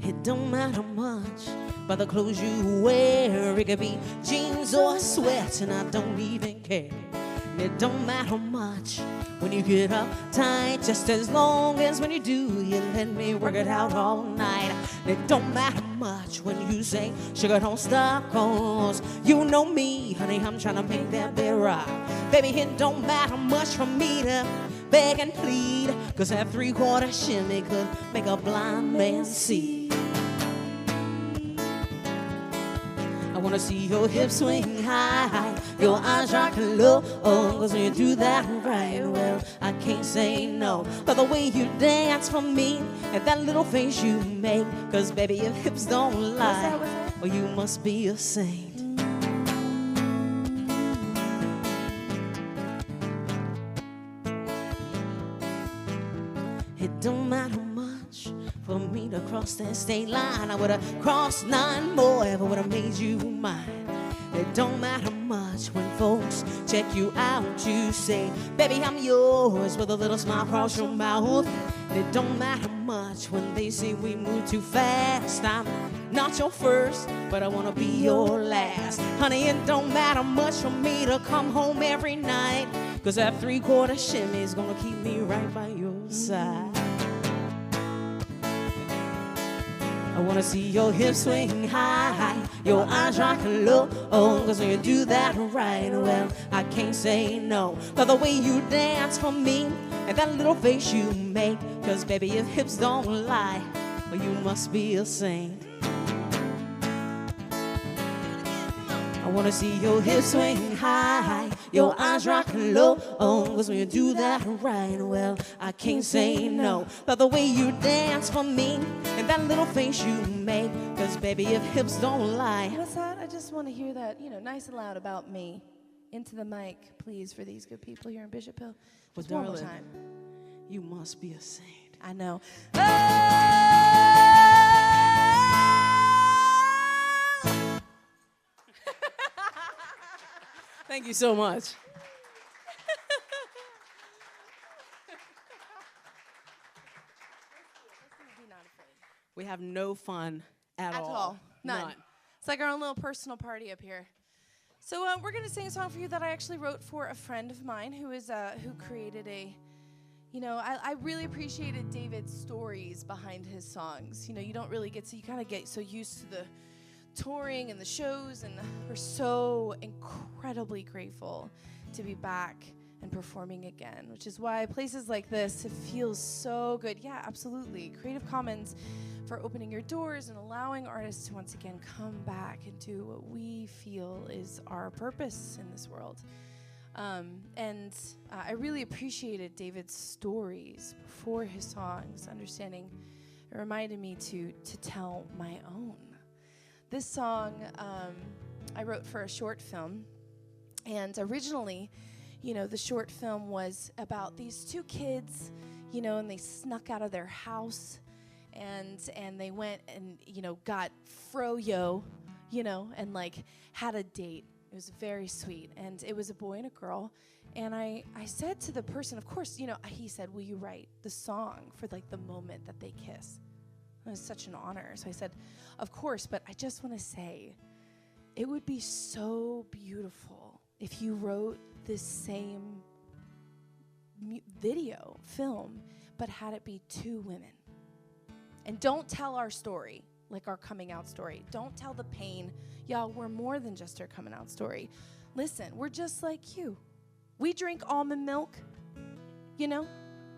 Speaker 5: It don't matter much by the clothes you wear. It could be jeans or sweats, and I don't even care. It don't matter much when you get up tight, just as long as when you do, you let me work it out all night. It don't matter much when you say, sugar, don't stop, 'cause you know me, honey, I'm trying to make that bed rock. Baby, it don't matter much for me to beg and plead, 'cause that 3/4 shimmy could make a blind man see. I wanna see your hips swing high, your eyes rock low, 'cause when you do that right, well, I can't say no. But the way you dance for me, and that little face you make, 'cause baby, if hips don't lie, well, you must be a saint. It don't matter much for me to cross that state line. I would've crossed 9 more if I would've made you mine. It don't matter much when folks check you out. You say, baby, I'm yours, with a little smile across your mouth. It don't matter much when they say we move too fast. I'm not your first, but I wanna be your last. Honey, it don't matter much for me to come home every night, 'cause that 3/4 shimmy's gonna keep me right by your side. I wanna see your hips swing high, your eyes rock low, 'cause when you do that right, well, I can't say no. But the way you dance for me, and that little face you make, 'cause baby, if hips don't lie, well, you must be a saint. I wanna see your hips swing high, your eyes rock low, 'cause when you do that right, well, I can't say no. But the way you dance for me, and that little face you make, 'cause baby, if hips don't lie.
Speaker 6: What's that? I just want to hear that, nice and loud about me. Into the mic, please, for these good people here in Bishop Hill.
Speaker 7: Well,
Speaker 6: Just one more
Speaker 7: darling,
Speaker 6: time.
Speaker 7: you must be a saint.
Speaker 6: I know.
Speaker 7: Thank you so much. We have no fun at all.
Speaker 6: None. It's like our own little personal party up here. So we're going to sing a song for you that I actually wrote for a friend of mine who created a I really appreciated David's stories behind his songs. You don't really you kind of get so used to the touring and the shows, and we're so incredibly grateful to be back and performing again, which is why places like this, it feels so good. Yeah, absolutely. Creative Commons for opening your doors and allowing artists to once again come back and do what we feel is our purpose in this world. I really appreciated David's stories before his songs, understanding it reminded me to tell my own. This song I wrote for a short film, and originally, the short film was about these two kids, and they snuck out of their house, and they went and, got froyo, and had a date. It was very sweet, and it was a boy and a girl, and I said to the person, of course, he said, will you write the song for the moment that they kiss? It was such an honor. So I said, of course, but I just want to say, it would be so beautiful if you wrote this same film, but had it be two women. And don't tell our story, like our coming out story. Don't tell the pain. Y'all, we're more than just our coming out story. Listen, we're just like you. We drink almond milk,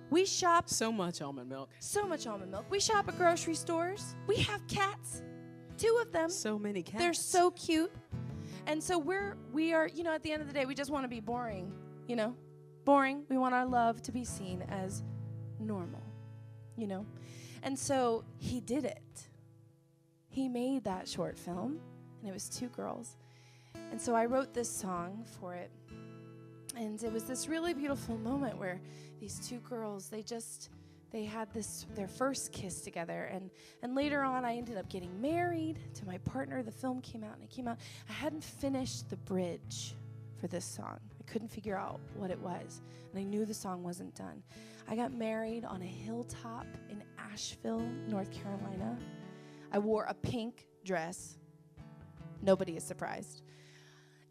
Speaker 6: We shop.
Speaker 7: So much almond milk.
Speaker 6: So much almond milk. We shop at grocery stores. We have cats. 2 of them.
Speaker 7: So many cats.
Speaker 6: They're so cute. And so we are, at the end of the day, we just want to be boring, Boring. We want our love to be seen as normal, And so he did it. He made that short film, and it was 2 girls. And so I wrote this song for it. And it was this really beautiful moment where these 2 girls, they had their first kiss together. And later on, I ended up getting married to my partner. The film came out, and it came out. I hadn't finished the bridge for this song. I couldn't figure out what it was, and I knew the song wasn't done. I got married on a hilltop in Asheville, North Carolina. I wore a pink dress. Nobody is surprised.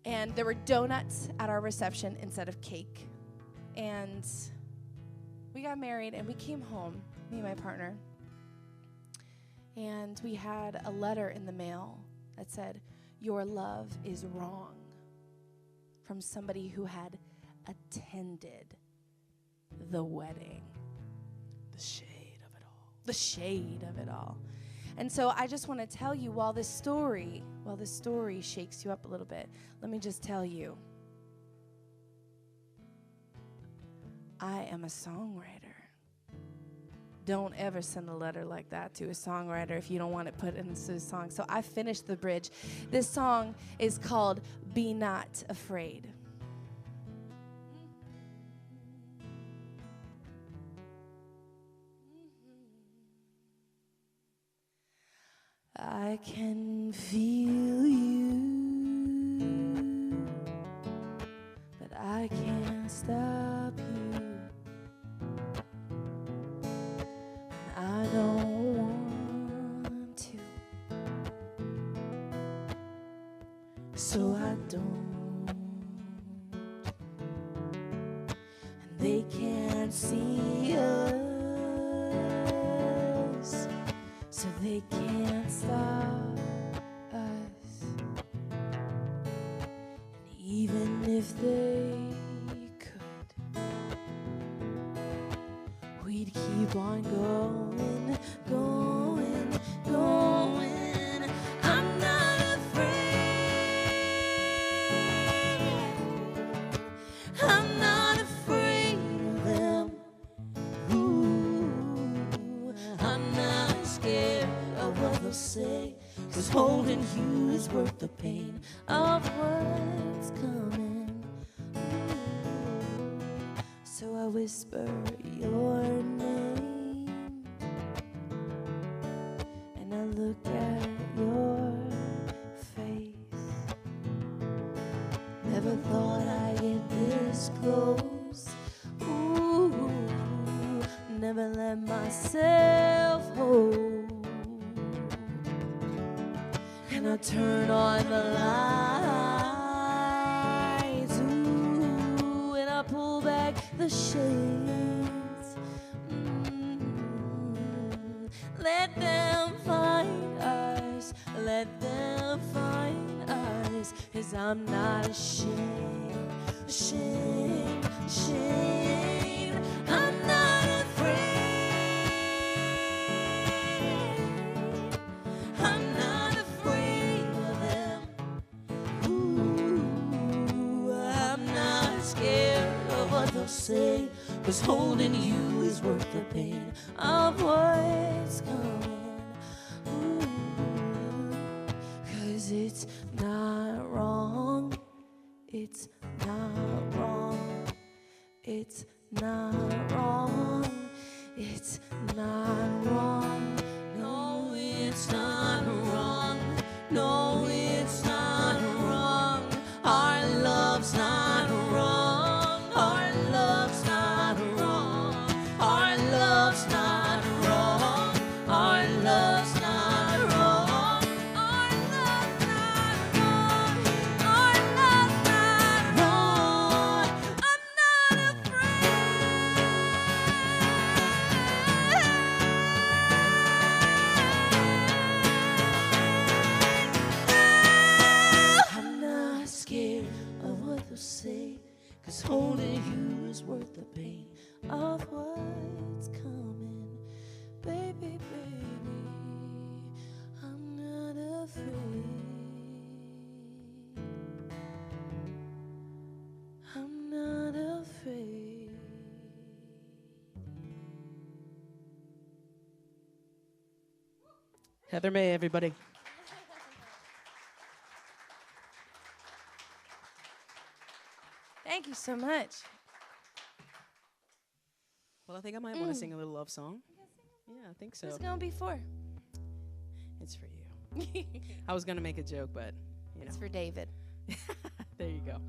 Speaker 6: And there were donuts at our reception instead of cake. And we got married, and we came home, me and my partner, and we had a letter in the mail that said, "Your love is wrong," from somebody who had attended the wedding. The shade of it all. The shade of it all. And so I just want to tell you, while this story shakes you up a little bit, let me just tell you, I am a songwriter. Don't ever send a letter like that to a songwriter if you don't want it put into a song. So I finished the bridge. This song is called Be Not Afraid. I can feel you, but I can't stop you. I don't want to, so I don't. And they can't see us, so they can't stop us. And even if they could, we'd keep on going, going, going. I'm not afraid. I'm not afraid of them. Ooh, I'm not scared of what they'll say, 'cause holding you is worth the pain of what's coming. Ooh, so I whisper your name, and I look at your face. Never thought I'd get this close. Ooh, never let myself hold. And I turn on the lights, ooh, and I pull back the shades. 'cause I'm not ashamed, ashamed, ashamed. I'm not afraid. I'm not afraid of them. Ooh, I'm not scared of what they'll say, 'cause holding you is worth the pain of what's coming. Ooh, 'cause it's not wrong. It's not wrong. It's not wrong. It's not wrong. No, it's not wrong. No, it's not wrong. Our love's not wrong. Our love's not wrong. Our love's not wrong. Our love's not wrong. Our love's not wrong. Our love's not wrong. I'm not afraid. I'm not scared of what they'll say, 'cause holding you is worth the pain of what's coming. Baby, baby, I'm not afraid. I'm not afraid.
Speaker 7: Heather May, everybody.
Speaker 6: Thank you so much.
Speaker 7: Well, I think I might want to sing a little love song. Yeah, I think so.
Speaker 6: Who's gonna be for?
Speaker 7: It's for you. I was going to make a joke, but, you know.
Speaker 6: It's for David.
Speaker 7: There you go.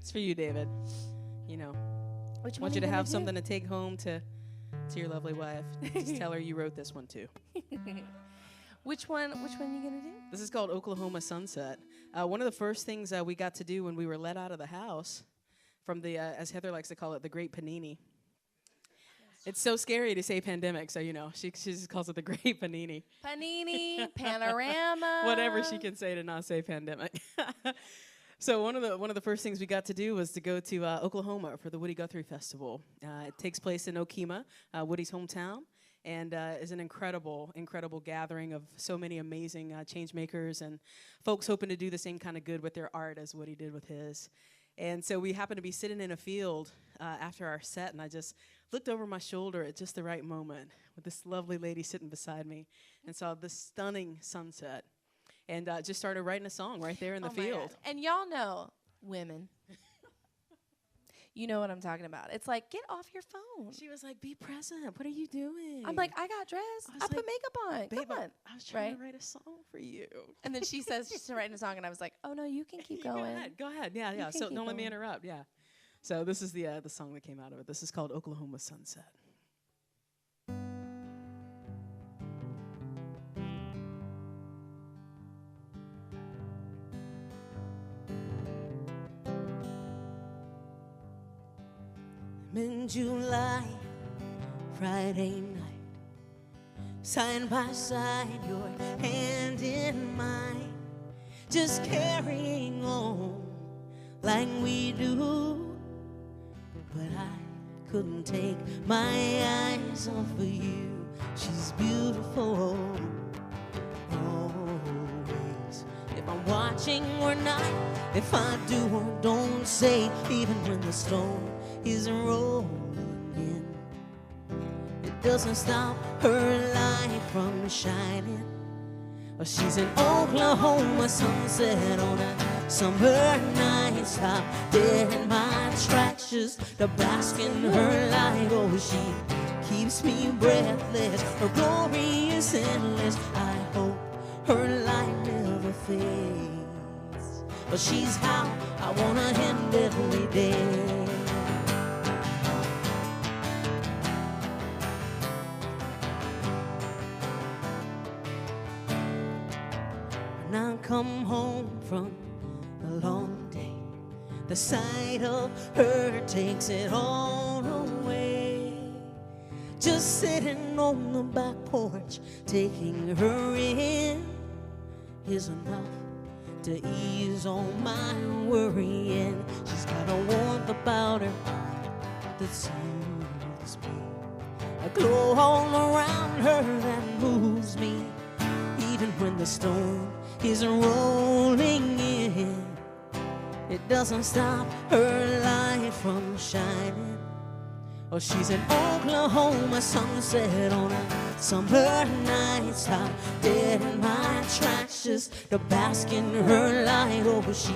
Speaker 7: It's for you, David. You know,
Speaker 6: Which
Speaker 7: I
Speaker 6: one
Speaker 7: want
Speaker 6: are
Speaker 7: you to
Speaker 6: gonna
Speaker 7: have
Speaker 6: do?
Speaker 7: something to take home to your lovely wife. Just tell her you wrote this one, too.
Speaker 6: Which one are you gonna do?
Speaker 7: This is called Oklahoma Sunset. One of the first things we got to do when we were let out of the house from the, as Heather likes to call it, the Great Panini. It's so scary to say pandemic, so you know, she just calls it the Great Panini.
Speaker 6: Panini, panorama.
Speaker 7: Whatever she can say to not say pandemic. So one of the first things we got to do was to go to Oklahoma for the Woody Guthrie Festival. It takes place in Okemah, Woody's hometown, and is an incredible gathering of so many amazing change makers and folks hoping to do the same kind of good with their art as Woody did with his. And so we happened to be sitting in a field after our set, and I just looked over my shoulder at just the right moment with this lovely lady sitting beside me and saw this stunning sunset. And just started writing a song right there in the
Speaker 6: my
Speaker 7: field.
Speaker 6: God. And y'all know, women, you know what I'm talking about. It's like, get off your phone.
Speaker 7: She was like, be present. What are you doing?
Speaker 6: I'm like, I got dressed.
Speaker 7: I was
Speaker 6: I put
Speaker 7: like,
Speaker 6: makeup on.
Speaker 7: babe,
Speaker 6: Come on.
Speaker 7: I was trying
Speaker 6: Right?
Speaker 7: to write a song for you.
Speaker 6: And then she says she's writing a song, and I was like, oh, no, you can keep going.
Speaker 7: Go ahead. Yeah, yeah.
Speaker 6: can
Speaker 7: So
Speaker 6: keep
Speaker 7: don't let me
Speaker 6: going.
Speaker 7: interrupt. Yeah. So this is the song that came out of it. This is called Oklahoma Sunset.
Speaker 5: In July, Friday night, side by side, your hand in mine, just carrying on like we do. But I couldn't take my eyes off of you. She's beautiful always. If I'm watching or not, if I do or don't say, even when the storm is rolling in, it doesn't stop her light from shining. Oh, she's an Oklahoma sunset on a summer night. Stop dead in my tracks just to bask in her light. Oh, she keeps me breathless. Her glory is endless. I hope her light never fades. But she's how I wanna end every day. When I come home from a long day, the sight of her takes it all away. Just sitting on the back porch, taking her in is enough. to ease all my worrying. She's got a warmth about her that soothes me, a glow all around her that moves me, even when the storm is rolling in. It doesn't stop her light from shining. Oh, she's an Oklahoma sunset on a summer night. Stop dead in my tracks just to bask in her light. Oh, she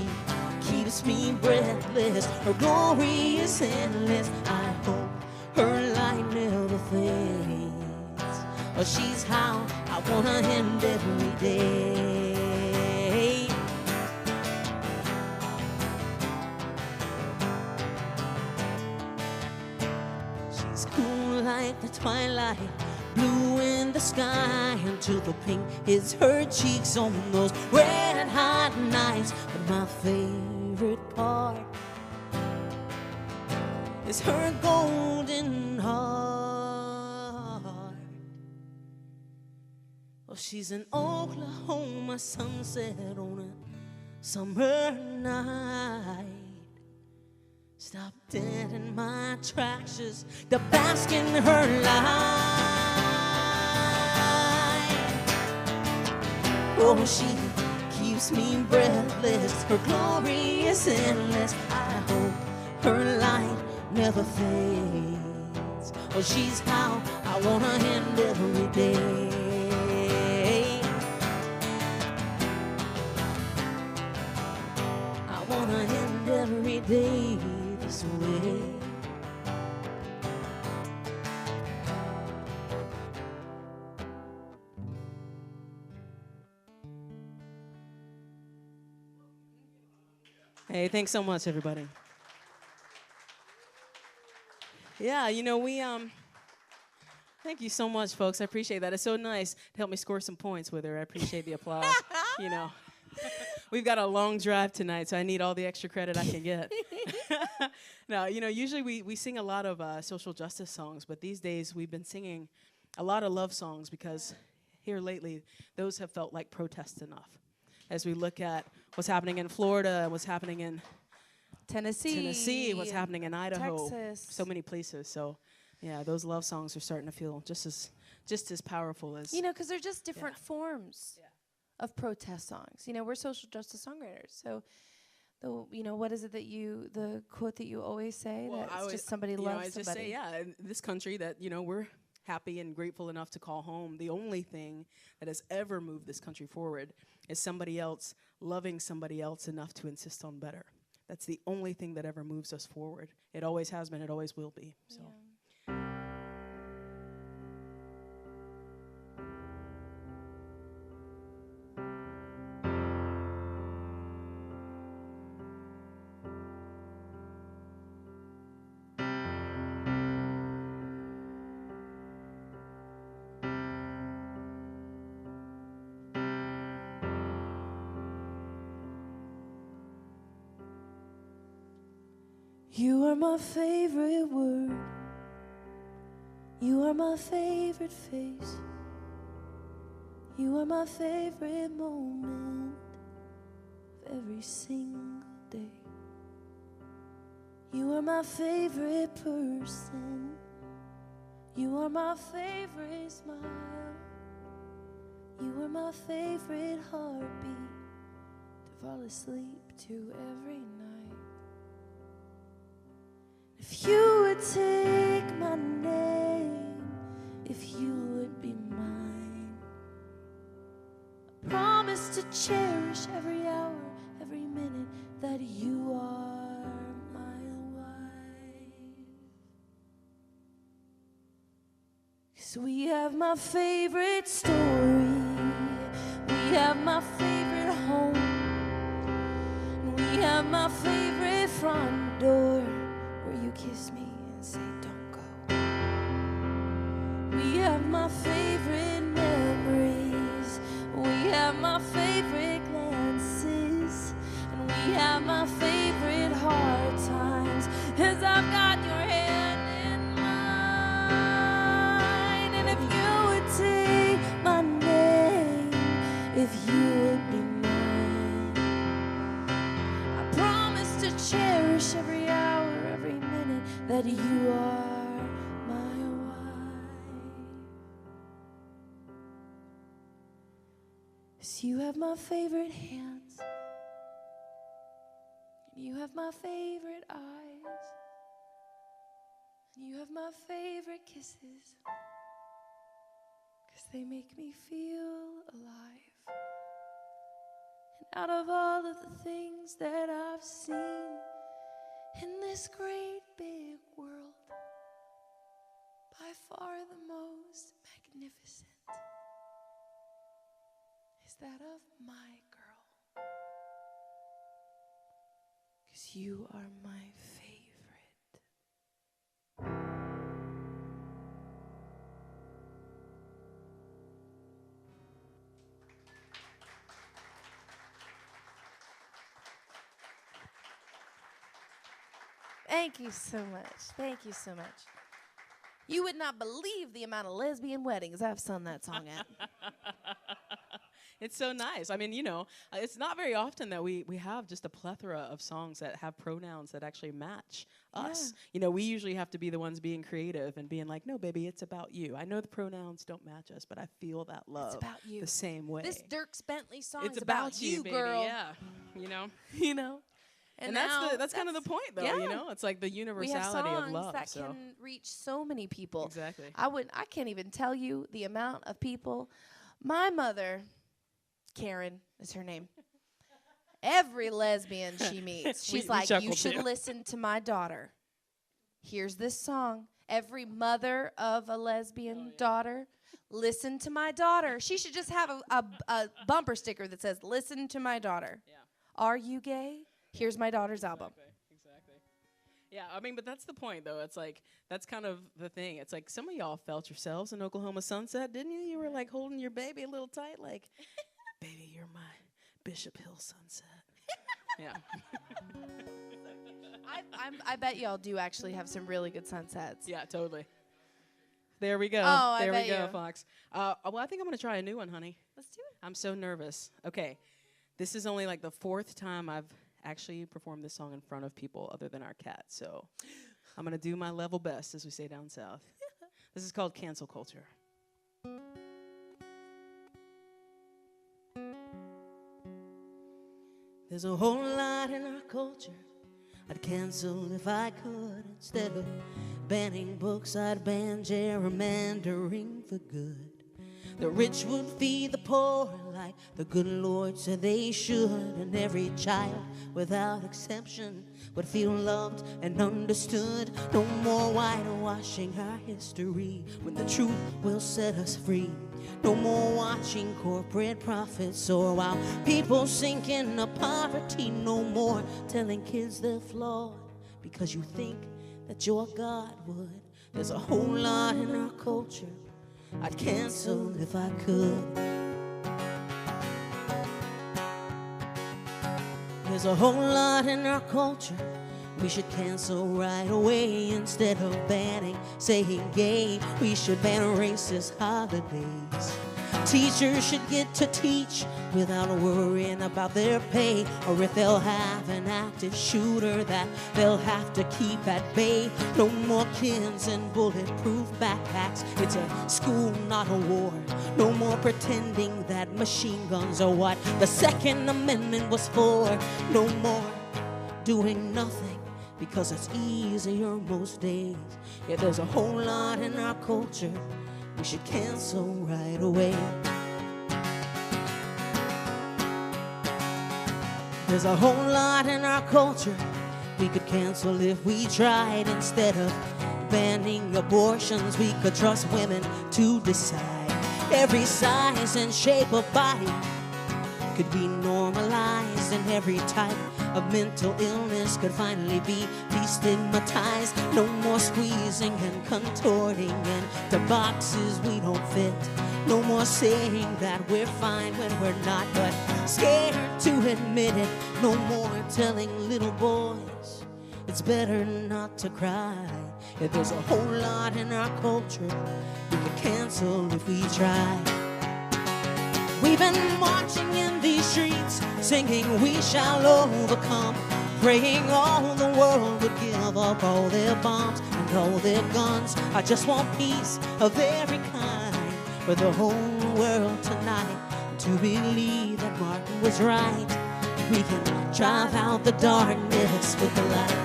Speaker 5: keeps me breathless. Her glory is endless. I hope her light never fades. Oh, she's how I wanna end every day. Like the twilight, blue in the sky, until the pink hits her cheeks on those red hot nights. But my favorite part is her golden heart. Well, she's an Oklahoma sunset on a summer night. Stop dead in my tracks just to bask in her light. Oh, she keeps me breathless. Her glory is endless. I hope her light never fades. Oh, she's how I wanna end every day. I wanna end every day this way.
Speaker 7: Hey, thanks so much, everybody. Yeah, you know, thank you so much, folks. I appreciate that. It's so nice to help me score some points with her. I appreciate the applause. You know, we've got a long drive tonight, so I need all the extra credit I can get. Now, you know, usually we sing a lot of social justice songs, but these days we've been singing a lot of love songs because here lately, those have felt like protest enough. As we look at what's happening in Florida, what's happening in Tennessee, what's happening in Idaho,
Speaker 6: Texas.
Speaker 7: so many places. So, yeah, those love songs are starting to feel just as powerful as,
Speaker 6: You know, because they're just different forms of protest songs. You know, we're social justice songwriters. So, you know, what is it that the quote that you always say?
Speaker 7: Well,
Speaker 6: that it's just somebody loves somebody.
Speaker 7: I just say, yeah, in this country that, you know, we're happy and grateful enough to call home. The only thing that has ever moved this country forward is somebody else loving somebody else enough to insist on better. That's the only thing that ever moves us forward. It always has been. It always will be. So.
Speaker 6: Yeah. You are my favorite word. You are my favorite face. You are my favorite moment of every single day. You are my favorite person. You are my favorite smile. You are my favorite heartbeat to fall asleep to every night. If you would take my name, if you would be mine, I promise to cherish every hour, every minute that you are my wife. 'Cause we have my favorite story, we have my favorite home, and we have my favorite front door. You kiss me and say don't go. We have my favorite memories. We have my favorite glances. And we have my favorite hard times. 'Cause I've got your hand in mine. And if you would take my name, if you would be mine, wish every hour, every minute that you are my wife. 'Cause you have my favorite hands, and you have my favorite eyes, and you have my favorite kisses, 'cause they make me feel alive. And out of all of the things that I've seen in this great big world, by far the most magnificent is that of my girl. 'Cause you are my favorite. Thank you so much. Thank you so much. You would not believe the amount of lesbian weddings I've sung that song at.
Speaker 7: It's so nice. I mean, you know, it's not very often that we have just a plethora of songs that have pronouns that actually match us.
Speaker 6: Yeah.
Speaker 7: You know, we usually have to be the ones being creative and being like, no, baby, it's about you. I know the pronouns don't match us, but I feel that love
Speaker 6: about you.
Speaker 7: the same way.
Speaker 6: This Dierks Bentley song
Speaker 7: it's
Speaker 6: is about you,
Speaker 7: baby,
Speaker 6: girl.
Speaker 7: Yeah, you know.
Speaker 6: You know?
Speaker 7: And
Speaker 6: now
Speaker 7: that's kind of the point, though.
Speaker 6: yeah.
Speaker 7: You know, it's like the
Speaker 6: We have
Speaker 7: universality
Speaker 6: songs
Speaker 7: of love.
Speaker 6: that
Speaker 7: so
Speaker 6: can reach so many people.
Speaker 7: exactly.
Speaker 6: I can't even tell you the amount of people. My mother, Karen is her name. Every lesbian she meets, she's
Speaker 7: We
Speaker 6: like,
Speaker 7: chuckle
Speaker 6: you should
Speaker 7: too."
Speaker 6: listen to my daughter. Here's this song. Every mother of a lesbian daughter, listen to my daughter. She should just have a bumper sticker that says, listen to my daughter.
Speaker 7: Yeah.
Speaker 6: Are you gay? Here's my daughter's album.
Speaker 7: Exactly. Yeah, I mean, but that's the point, though. It's like, that's kind of the thing. It's like, some of y'all felt yourselves in Oklahoma sunset, didn't you? You were like holding your baby a little tight, like, baby, you're my Bishop Hill sunset. Yeah.
Speaker 6: I bet y'all do actually have some really good sunsets.
Speaker 7: Yeah, totally. There we go.
Speaker 6: Oh,
Speaker 7: there
Speaker 6: I
Speaker 7: we
Speaker 6: bet
Speaker 7: go,
Speaker 6: you.
Speaker 7: Fox. Well, I think I'm going to try a new one, honey.
Speaker 6: Let's do it.
Speaker 7: I'm so nervous. Okay. This is only like the 4th time I've actually performed this song in front of people other than our cat. So I'm going to do my level best, as we say down south. This is called Cancel Culture. There's a whole lot in our culture I'd cancel if I could. Instead of banning books, I'd ban gerrymandering for good. The rich would feed the poor like the good Lord said they should. And every child, without exception, would feel loved and understood. No more whitewashing our history when the truth will set us free. No more watching corporate profits soar while people sink into poverty. No more telling kids they're flawed because you think that your God would. There's a whole lot in our culture I'd cancel if I could. There's a whole lot in our culture we should cancel right away. Instead of banning saying gay, we should ban racist holidays. Teachers should get to teach without worrying about their pay, or if they'll have an active shooter that they'll have to keep at bay. No more kids in bulletproof backpacks. It's a school, not a war. No more pretending that machine guns are what the Second Amendment was for. No more doing nothing because it's easier most days. Yeah, there's a whole lot in our culture we should cancel right away. There's a whole lot in our culture we could cancel if we tried. Instead of banning abortions, we could trust women to decide. Every size and shape of body could be normalized, and every type of mental illness could finally be destigmatized. No more squeezing and contorting into boxes we don't fit. No more saying that we're fine when we're not, but scared to admit it. No more telling little boys it's better not to cry. Yeah, there's a whole lot in our culture we could cancel if we tried. We've been marching in these streets, singing we shall overcome.
Speaker 5: praying all the world would give up all their bombs and all their guns. I just want peace of every kind for the whole world tonight. To believe that Martin was right, we can drive out the darkness with the light.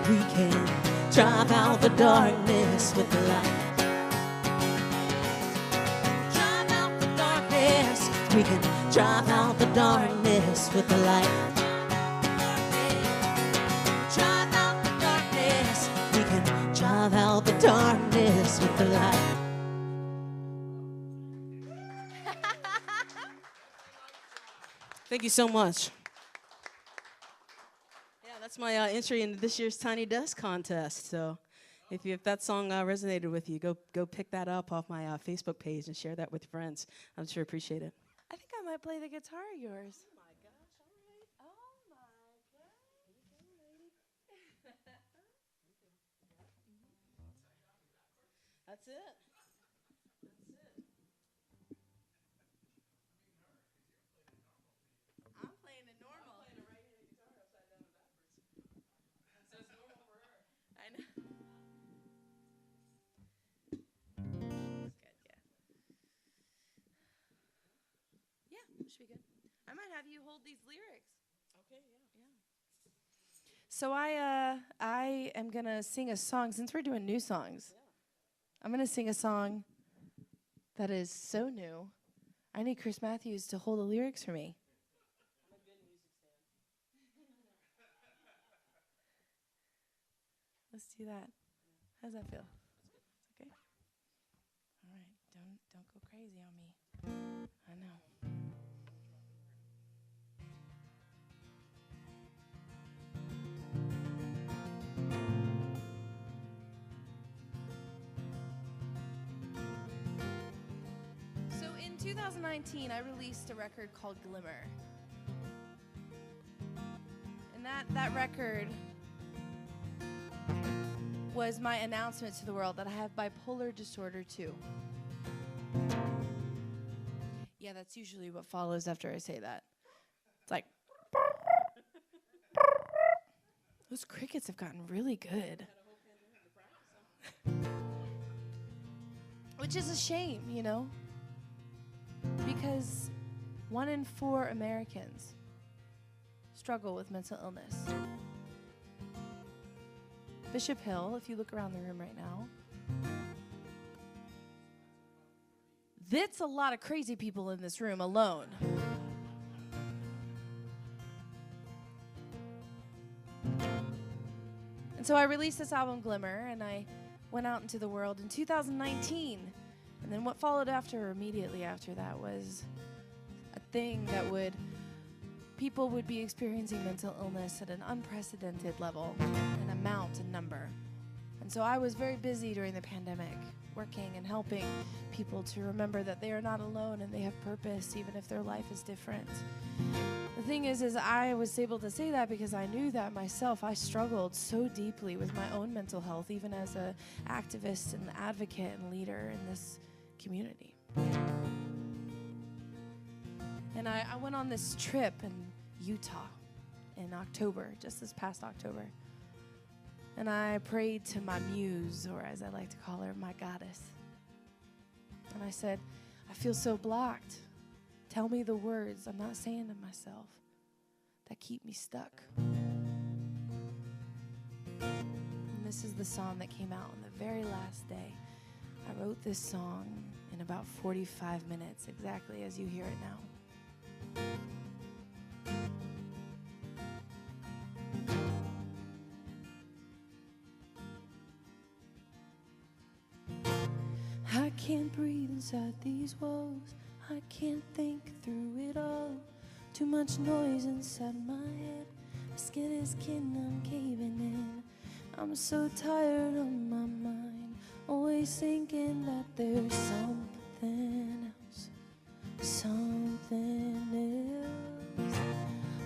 Speaker 5: We can drive out the darkness with the light. Drive out the darkness. We can drive out the darkness with the light. Drive out the darkness. We can drive out the darkness with the light. Thank you so much. Yeah, that's my entry into this year's Tiny Desk contest. So if that song resonated with you, go pick that up off my Facebook page and share that with friends. I'm sure appreciate it.
Speaker 6: I think I might play the guitar of yours.
Speaker 5: Oh my gosh, all right.
Speaker 6: Oh my God.
Speaker 5: That's it.
Speaker 6: I'm playing it normal.
Speaker 5: I'm playing a right-handed guitar upside down and backwards. So it's normal for her.
Speaker 6: I know. That's good, yeah. Yeah, should be good. I might have you hold these lyrics.
Speaker 5: Okay, yeah.
Speaker 6: So I am gonna sing a song since we're doing new songs. I'm gonna sing a song that is so new. I need Chris Matthews to hold the lyrics for me.
Speaker 5: I'm a good music fan.
Speaker 6: Let's do that. How does that feel? Okay. All right. Don't go crazy on me. I know. So in 2019, I released a record called Glimmer. And that record was my announcement to the world that I have bipolar disorder 2. Yeah, that's usually what follows after I say that. It's like, those crickets have gotten really good. Which is a shame, you know? Because 1 in 4 Americans struggle with mental illness. Bishop Hill, if you look around the room right now, that's a lot of crazy people in this room alone. And so I released this album, Glimmer, and I went out into the world in 2019. And then what followed immediately after that was a thing that people would be experiencing mental illness at an unprecedented level, an amount, a number. And so I was very busy during the pandemic, working and helping people to remember that they are not alone and they have purpose, even if their life is different. The thing is I was able to say that because I knew that myself. I struggled so deeply with my own mental health, even as an activist and advocate and leader in this community. And I went on this trip in Utah in October, just this past October. And I prayed to my muse, or as I like to call her, my goddess. And I said, I feel so blocked. Tell me the words I'm not saying to myself that keep me stuck. And this is the song that came out on the very last day. I wrote this song in about 45 minutes, exactly as you hear it now. I can't breathe inside these walls. I can't think through it all. Too much noise inside my head. Skin is skin, I'm caving in. I'm so tired on my mind, always thinking that there's something else, something else.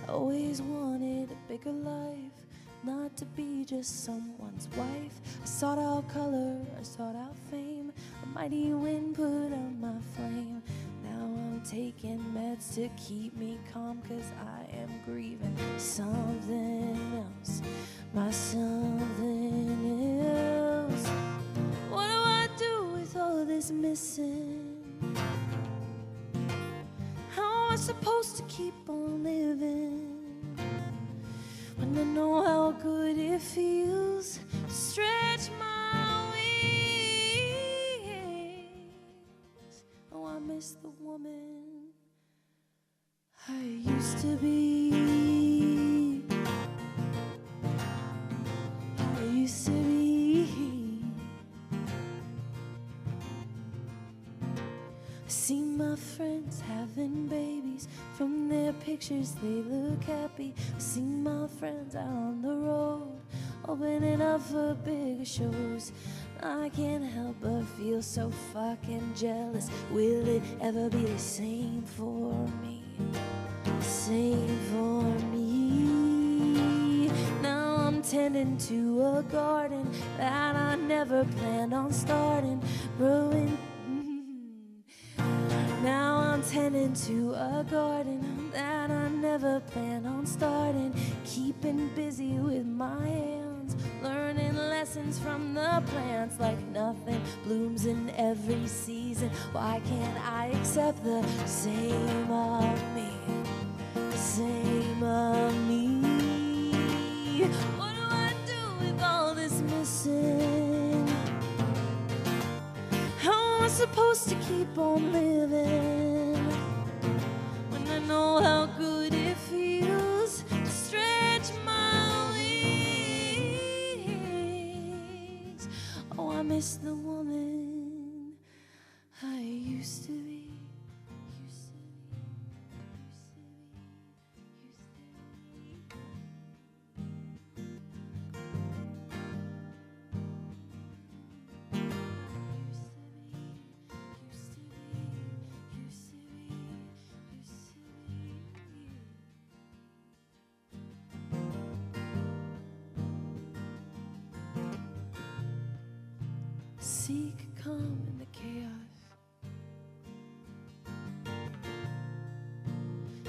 Speaker 6: Always wanted a bigger life, not to be just someone's wife. I sought out color, I sought out fame. A mighty wind put out my flame. Now I'm I'm taking meds to keep me calm, 'cause I am grieving something else, my something else. What do I do with all this missing? How am I supposed to keep on living when I know how good it feels to stretch my wings? Oh, I miss the woman I used to be. I used to be. I see my friends having babies. From their pictures they look happy. I see my friends out on the road, opening up for bigger shows. I can't help but feel so fucking jealous. Will it ever be the same for me? Same for me. Now I'm tending to a garden that I never planned on starting, growing. Now I'm tending to a garden that I never planned on starting, keeping busy with my hands, learning lessons from the plants. Like nothing blooms in every season, why can't I accept the same of me? Same of me. What do I do with all this missing? How am I supposed to keep on living when I know how good it feels to stretch my wings? Oh, I miss the woman I used to be. Seek calm in the chaos.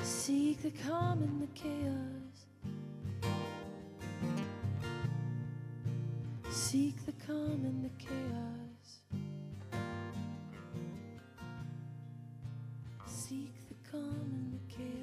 Speaker 6: Seek the calm in the chaos. Seek the calm in the chaos. Seek the calm in the chaos.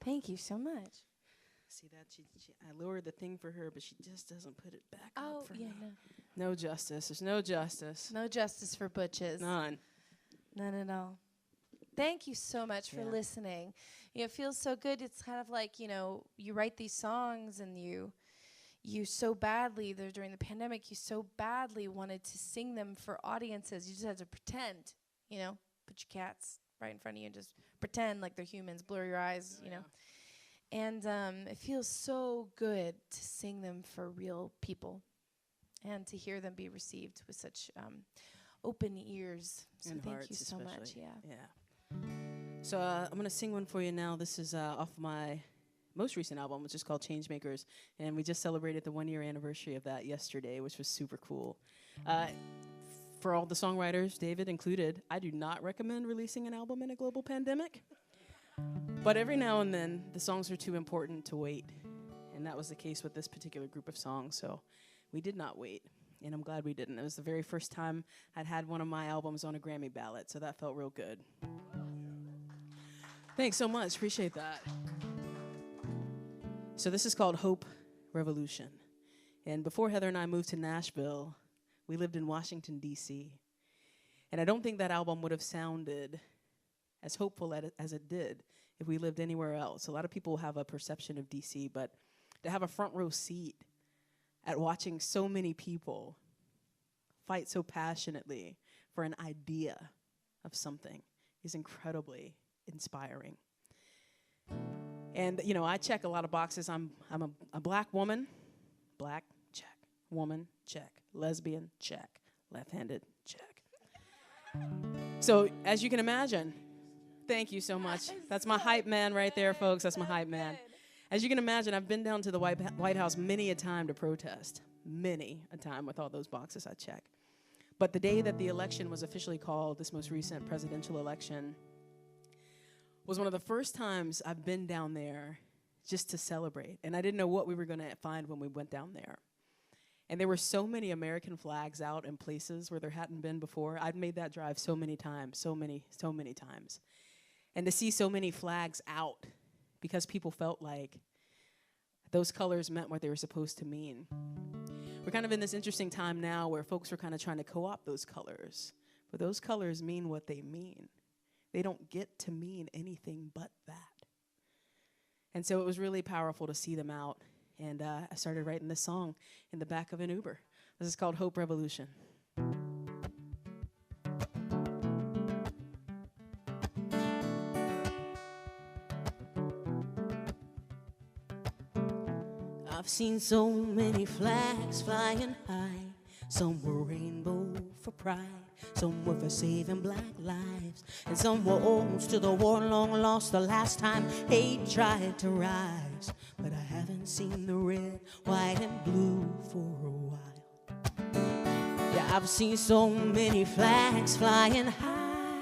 Speaker 6: Thank you so much.
Speaker 7: See that? I lowered the thing for her, but she just doesn't put it back up for me.
Speaker 6: No.
Speaker 7: No justice. There's no justice.
Speaker 6: No justice for butches.
Speaker 7: None.
Speaker 6: None at all. Thank you so much for listening. It feels so good. It's kind of like, you write these songs and you so badly, during the pandemic, you so badly wanted to sing them for audiences. You just had to pretend, put your cats right in front of you and just pretend like they're humans, blur your eyes, you know. And it feels so good to sing them for real people and to hear them be received with such open ears. So
Speaker 7: And
Speaker 6: thank
Speaker 7: hearts
Speaker 6: you so much.
Speaker 7: especially. Yeah. So I'm going to sing one for you now. This is off my most recent album, which is called Changemakers. And we just celebrated the 1-year anniversary of that yesterday, which was super cool. For all the songwriters, David included, I do not recommend releasing an album in a global pandemic. But every now and then, the songs are too important to wait. And that was the case with this particular group of songs. So we did not wait. And I'm glad we didn't. It was the very first time I'd had one of my albums on a Grammy ballot. So that felt real good. Thanks so much. Appreciate that. So this is called Hope Revolution. And before Heather and I moved to Nashville, we lived in Washington, D.C. And I don't think that album would have sounded as hopeful as it did if we lived anywhere else. A lot of people have a perception of D.C., but to have a front row seat at watching so many people fight so passionately for an idea of something is incredibly inspiring. And, I check a lot of boxes. I'm a black woman. Black, check. Woman, check. Lesbian, check. Left-handed, So as you can imagine, thank you so much. That's my hype man right there, folks. That's my hype man. As you can imagine, I've been down to the White House many a time to protest. Many a time with all those boxes I check. But the day that the election was officially called, this most recent presidential election, was one of the first times I've been down there just to celebrate. And I didn't know what we were going to find when we went down there. And there were so many American flags out in places where there hadn't been before. I'd made that drive so many times, so many times. And to see so many flags out because people felt like those colors meant what they were supposed to mean. We're kind of in this interesting time now where folks are kind of trying to co-opt those colors. But those colors mean what they mean. They don't get to mean anything but that. And so it was really powerful to see them out. And I started writing this song in the back of an Uber. This is called Hope Revolution.
Speaker 5: I've seen so many flags flying high. Some were rainbow for pride, some were for saving black lives, and some were odes to the war long lost the last time hate tried to rise. But I haven't seen the red, white, and blue for a while. Yeah, I've seen so many flags flying high.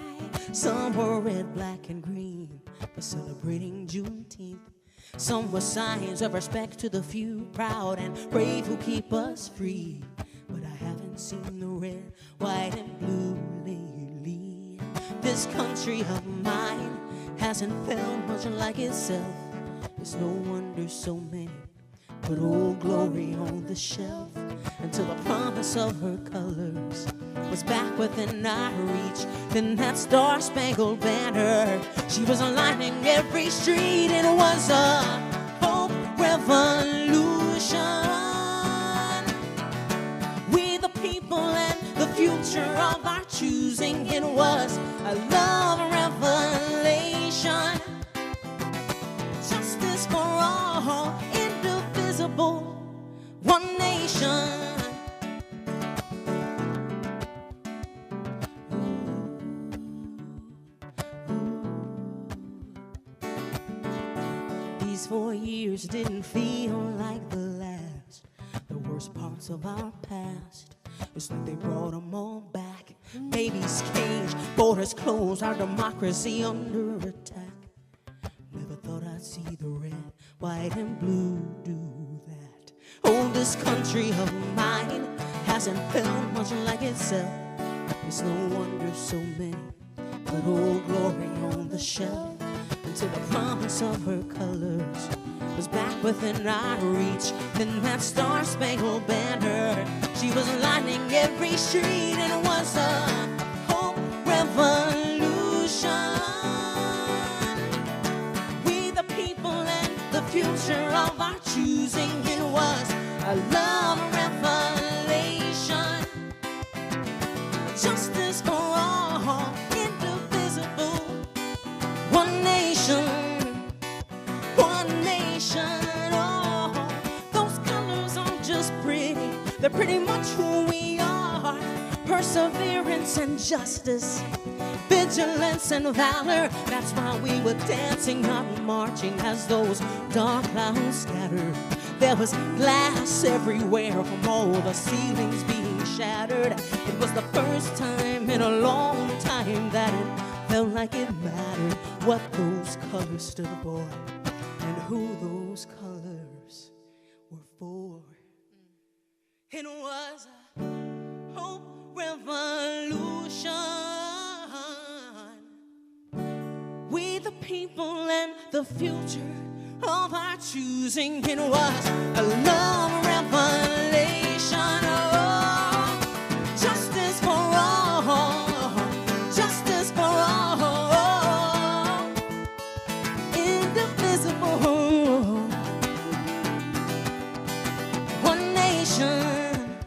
Speaker 5: Some were red, black, and green for celebrating Juneteenth. Some were signs of respect to the few, proud and brave who keep us free. But I haven't seen the red, white, and blue lately. This country of mine hasn't felt much like itself. It's no wonder so many put Old Glory on the shelf until the promise of her colors was back within our reach. Then that star-spangled banner, she was aligning every street. It was a hope revolution. We the people and the future of our choosing. It was a love revelation. Justice for all, indivisible, one nation. These 4 years didn't feel like the last. The worst parts of our past, it's like they brought them all back. Babies caged, borders closed, our democracy under attack. Never thought I'd see the red, white, and blue do that. Oh, this country of mine hasn't felt much like itself. It's no wonder so many put Old Glory on the shelf until the promise of her colors was back within our reach. Then that star-spangled banner, she was lining every street. And it was a hope revolution. We the people and the future of our choosing. It was a love revelation. Justice for all, indivisible, one nation. Oh, those colors aren't just pretty, they're pretty much who we are. Perseverance and justice, vigilance and valor. That's why we were dancing, not marching as those dark clouds scattered. There was glass everywhere from all the ceilings being shattered. It was the first time in a long time that it felt like it mattered what those colors stood for and who those colors were for. It was a hope revolution. We the people and the future of our choosing. It was a love revelation. Oh, justice for all, justice for all, indivisible, one nation,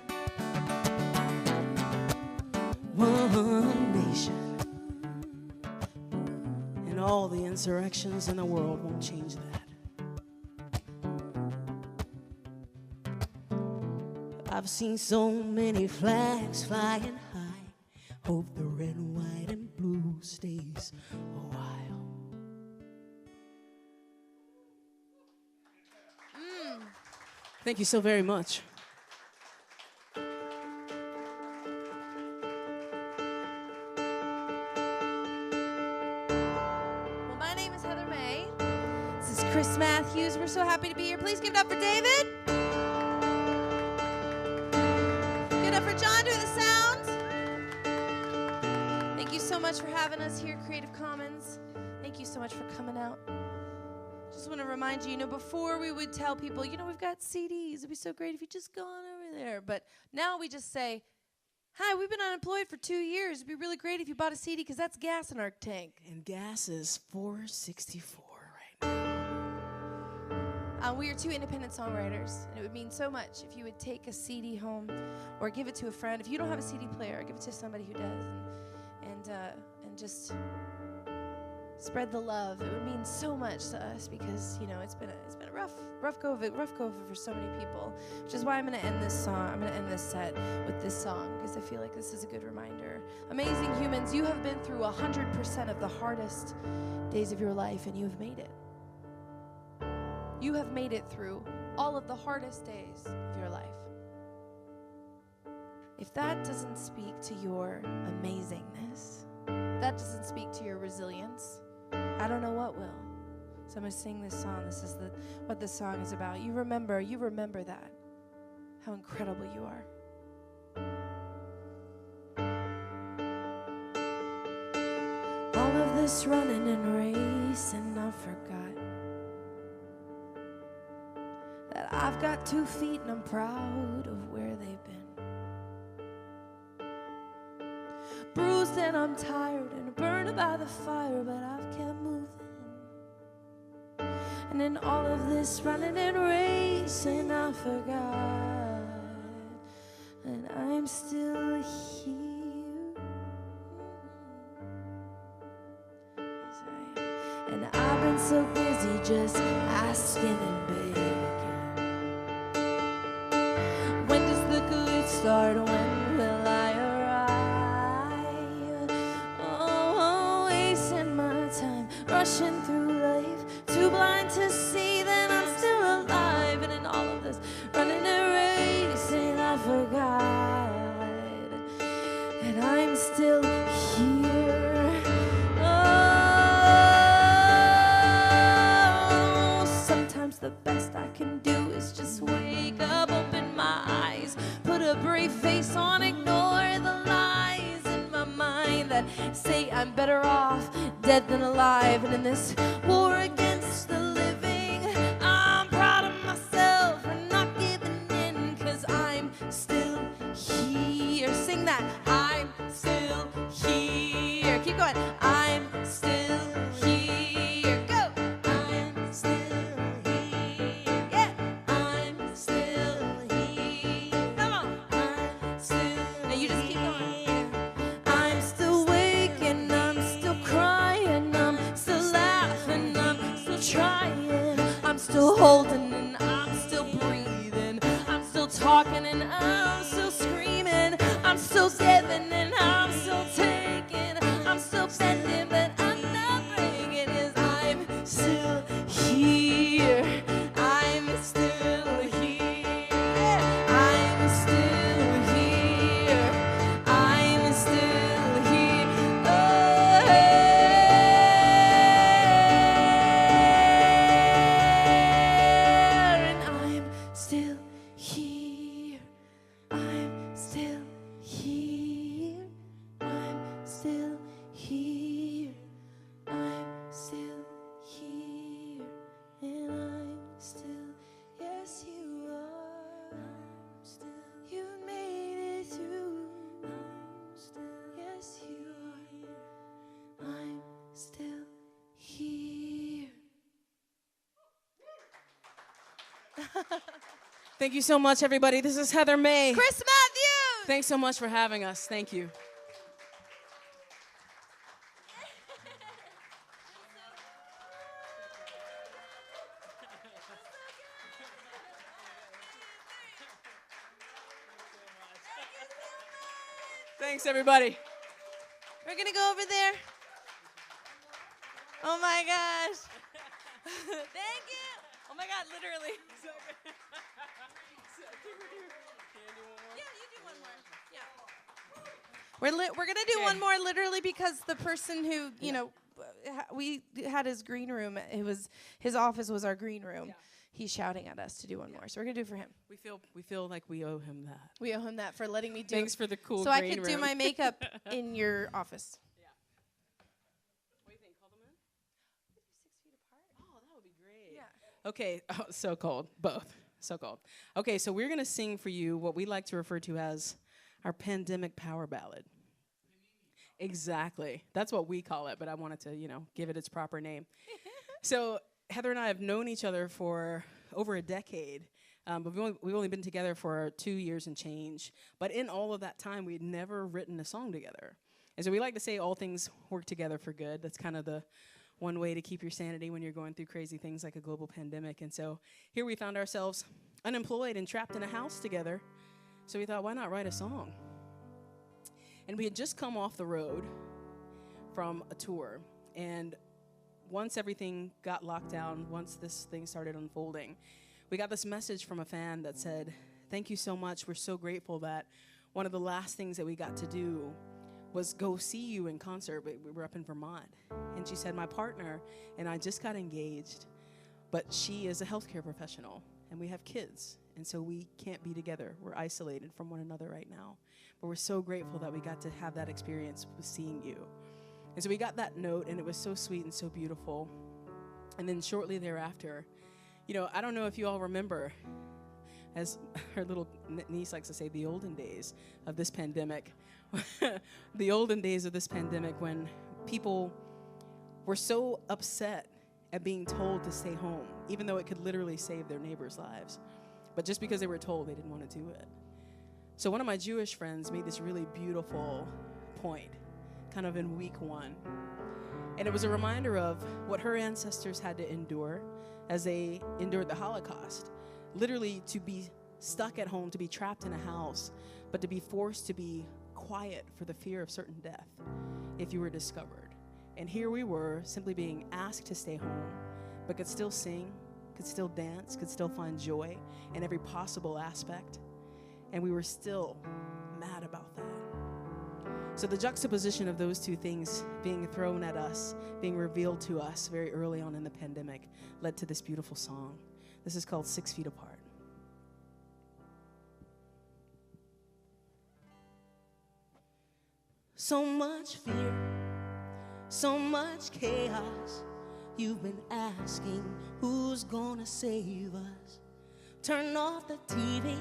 Speaker 5: one nation. And all the insurrections in the world won't change that. I've seen so many flags flying high. Hope the red, white,
Speaker 7: Thank you so very much.
Speaker 6: Well, my name is Heather May. This is Chris Matthews. We're so happy to be here. Please give it up for David. Give it up for John doing the sounds. Thank you so much for having us here, Creative Commons. Thank you so much for coming out. Just want to remind you, before we would tell people, we've got CDs. It'd be so great if you just go on over there. But now we just say, hi, we've been unemployed for 2 years. It'd be really great if you bought a CD because that's gas in our tank.
Speaker 7: And gas is $4.64 right now.
Speaker 6: We are two independent songwriters, and it would mean so much if you would take a CD home or give it to a friend. If you don't have a CD player, give it to somebody who does, and just spread the love. It would mean so much to us because it's been a rough go of it for so many people. Which is why I'm going to end this song. I'm going to end this set with this song because I feel like this is a good reminder. Amazing humans, you have been through 100% of the hardest days of your life, and you have made it. You have made it through all of the hardest days of your life. If that doesn't speak to your amazingness, that doesn't speak to your resilience, I don't know what will. So I'm going to sing this song. This is what this song is about. You remember that, how incredible you are. All of this running and racing, I forgot that I've got 2 feet and I'm proud of where they've been. Bruised and I'm tired and burned by the fire, but I've kept moving. And in all of this running and racing, I forgot that I'm still here. Yes, I am. And I've been so busy just asking and begging. When does the good start? When will I arrive? Oh, wasting my time, rushing through life, too blind to see that I'm still alive. And in all of this running and racing, I forgot that I'm still here. Oh, sometimes the best I can do is just wake up, open my eyes, put a brave face on, ignore the lies in my mind that say I'm better off dead than alive. And in this war against the living, I'm proud of myself for not giving in, 'cause I'm still here. Sing that. I'm still here. Keep going. I'm still here. Go. I'm still here. Yeah. I'm still here. Come on. I'm still. Now you just keep going. I'm still waking. I'm still crying. I'm still laughing. I'm still trying. I'm still holding and I'm still breathing. I'm still talking and I'm still screaming. I'm still giving and I'm still taking. I'm still bending, but I'm not breaking. 'Cause I'm still here. I'm still here. I'm still here. I'm still here. Oh, and I'm still here. I'm still here. I'm still here. I'm still here. And I'm still, yes, you are. I'm still, you made it through. I'm still, yes, you are. I'm still here.
Speaker 7: Thank you so much, everybody. This is Heather May.
Speaker 6: Chris Matthews!
Speaker 7: Thanks so much for having us. Thank you. Thanks, everybody.
Speaker 6: We're gonna go over there. Oh my gosh. Thank you. Oh my God, literally. We're gonna do one more literally because the person who we had his green room. His office was our green room. Yeah. He's shouting at us to do one more, so we're gonna do it for him.
Speaker 7: We feel like we owe him that.
Speaker 6: We owe him that for letting me do.
Speaker 7: Thanks for the cool.
Speaker 6: So
Speaker 7: green
Speaker 6: I could
Speaker 7: room.
Speaker 6: do my makeup in your office.
Speaker 7: Yeah. What do you think? Call them in?
Speaker 6: 6 feet apart.
Speaker 7: Oh, that would be great.
Speaker 6: Yeah.
Speaker 7: Okay. Oh, so cold. Both. So cold. Okay, so we're gonna sing for you what we like to refer to as our pandemic power ballad. Exactly. That's what we call it, but I wanted to, give it its proper name. So Heather and I have known each other for over a decade, but we've only been together for 2 years and change. But in all of that time, we'd never written a song together. And so we like to say all things work together for good. That's kind of the one way to keep your sanity when you're going through crazy things like a global pandemic. And so here we found ourselves unemployed and trapped in a house together. So we thought, why not write a song? And we had just come off the road from a tour. And once everything got locked down, once this thing started unfolding, we got this message from a fan that said, thank you so much. We're so grateful that one of the last things that we got to do was go see you in concert. We were up in Vermont. And she said, my partner and I just got engaged, but she is a healthcare professional and we have kids. And so we can't be together. We're isolated from one another right now. But we're so grateful that we got to have that experience with seeing you. And so we got that note, and it was so sweet and so beautiful. And then shortly thereafter, I don't know if you all remember, as her little niece likes to say, the olden days of this pandemic. The olden days of this pandemic when people were so upset at being told to stay home, even though it could literally save their neighbors' lives. But just because they were told, they didn't want to do it. So one of my Jewish friends made this really beautiful point, kind of in week 1. And it was a reminder of what her ancestors had to endure as they endured the Holocaust. Literally to be stuck at home, to be trapped in a house, but to be forced to be quiet for the fear of certain death if you were discovered. And here we were, simply being asked to stay home, but could still sing, could still dance, could still find joy in every possible aspect. And we were still mad about that. So the juxtaposition of those two things being thrown at us, being revealed to us very early on in the pandemic, led to this beautiful song. This is called 6 Feet Apart.
Speaker 5: So much fear, so much chaos. You've been asking who's gonna save us. Turn off the TV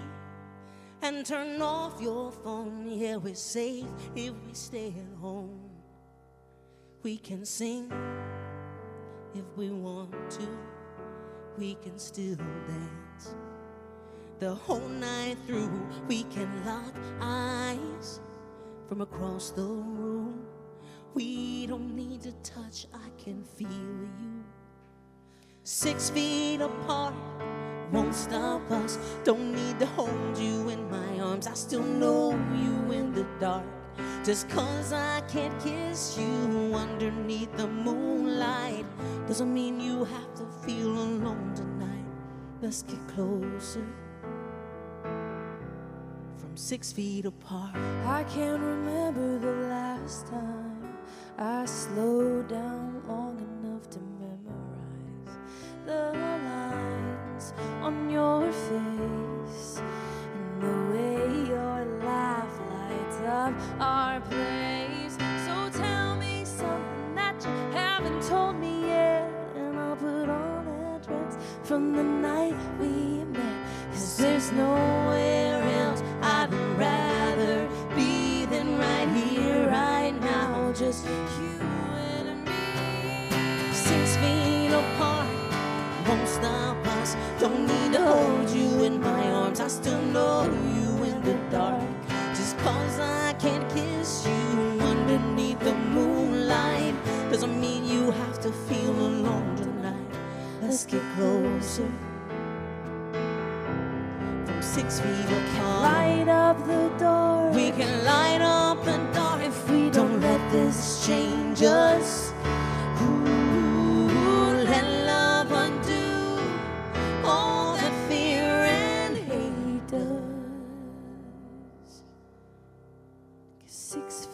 Speaker 5: and turn off your phone. Yeah, we're safe if we stay at home. We can sing if we want to. We can still dance the whole night through. We can lock eyes from across the room. We don't need to touch, I can feel you. 6 feet apart won't stop us. Don't need to hold you in my arms. I still know you in the dark. Just 'cause I can't kiss you underneath the moonlight doesn't mean you have to feel alone tonight. Let's get closer from 6 feet apart.
Speaker 6: I can't remember the last time I slowed down long enough to memorize the lines on your face and the way your laugh lights up our place. So tell me something that you haven't told me yet, and I'll put on that dress from the night we met. 'Cause there's nowhere else I'd rather be than right here, right now, just you and me.
Speaker 5: 6 feet apart won't stop us. Don't need to hold you in my arms. I still know you in the dark. Just 'cause I can't kiss you underneath the moonlight doesn't mean you have to feel alone tonight. Let's get closer from 6 feet apart.
Speaker 6: Light up the door.
Speaker 5: We can light up the dark if we don't let this change us. Ooh, let love undo all that fear and hate does.
Speaker 6: 6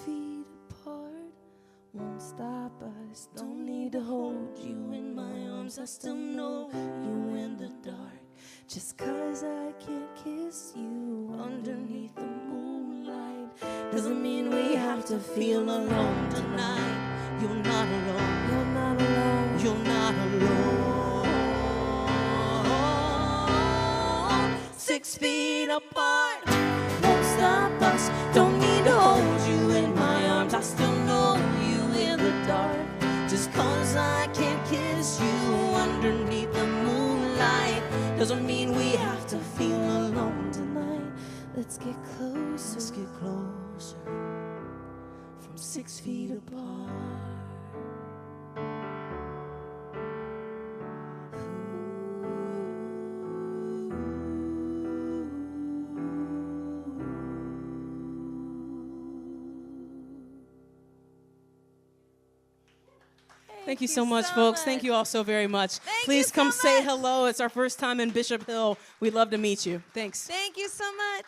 Speaker 6: need to hold you in my arms. I still know you in the dark. Just 'cause I can't kiss you underneath the moonlight doesn't mean we have to feel alone tonight. You're not alone. You're not alone. You're not alone. 6 feet apart won't stop us. Don't need to hold you in my arms. I still know you in the dark. Just 'cause I can't kiss you underneath the moonlight doesn't mean we have to feel alone tonight. Let's get closer. Let's get closer. From 6 feet apart.
Speaker 7: Thank you so much, folks. Thank you all so very much. Please come say hello. It's our first time in Bishop Hill. We'd love to meet you. Thanks.
Speaker 6: Thank you so much.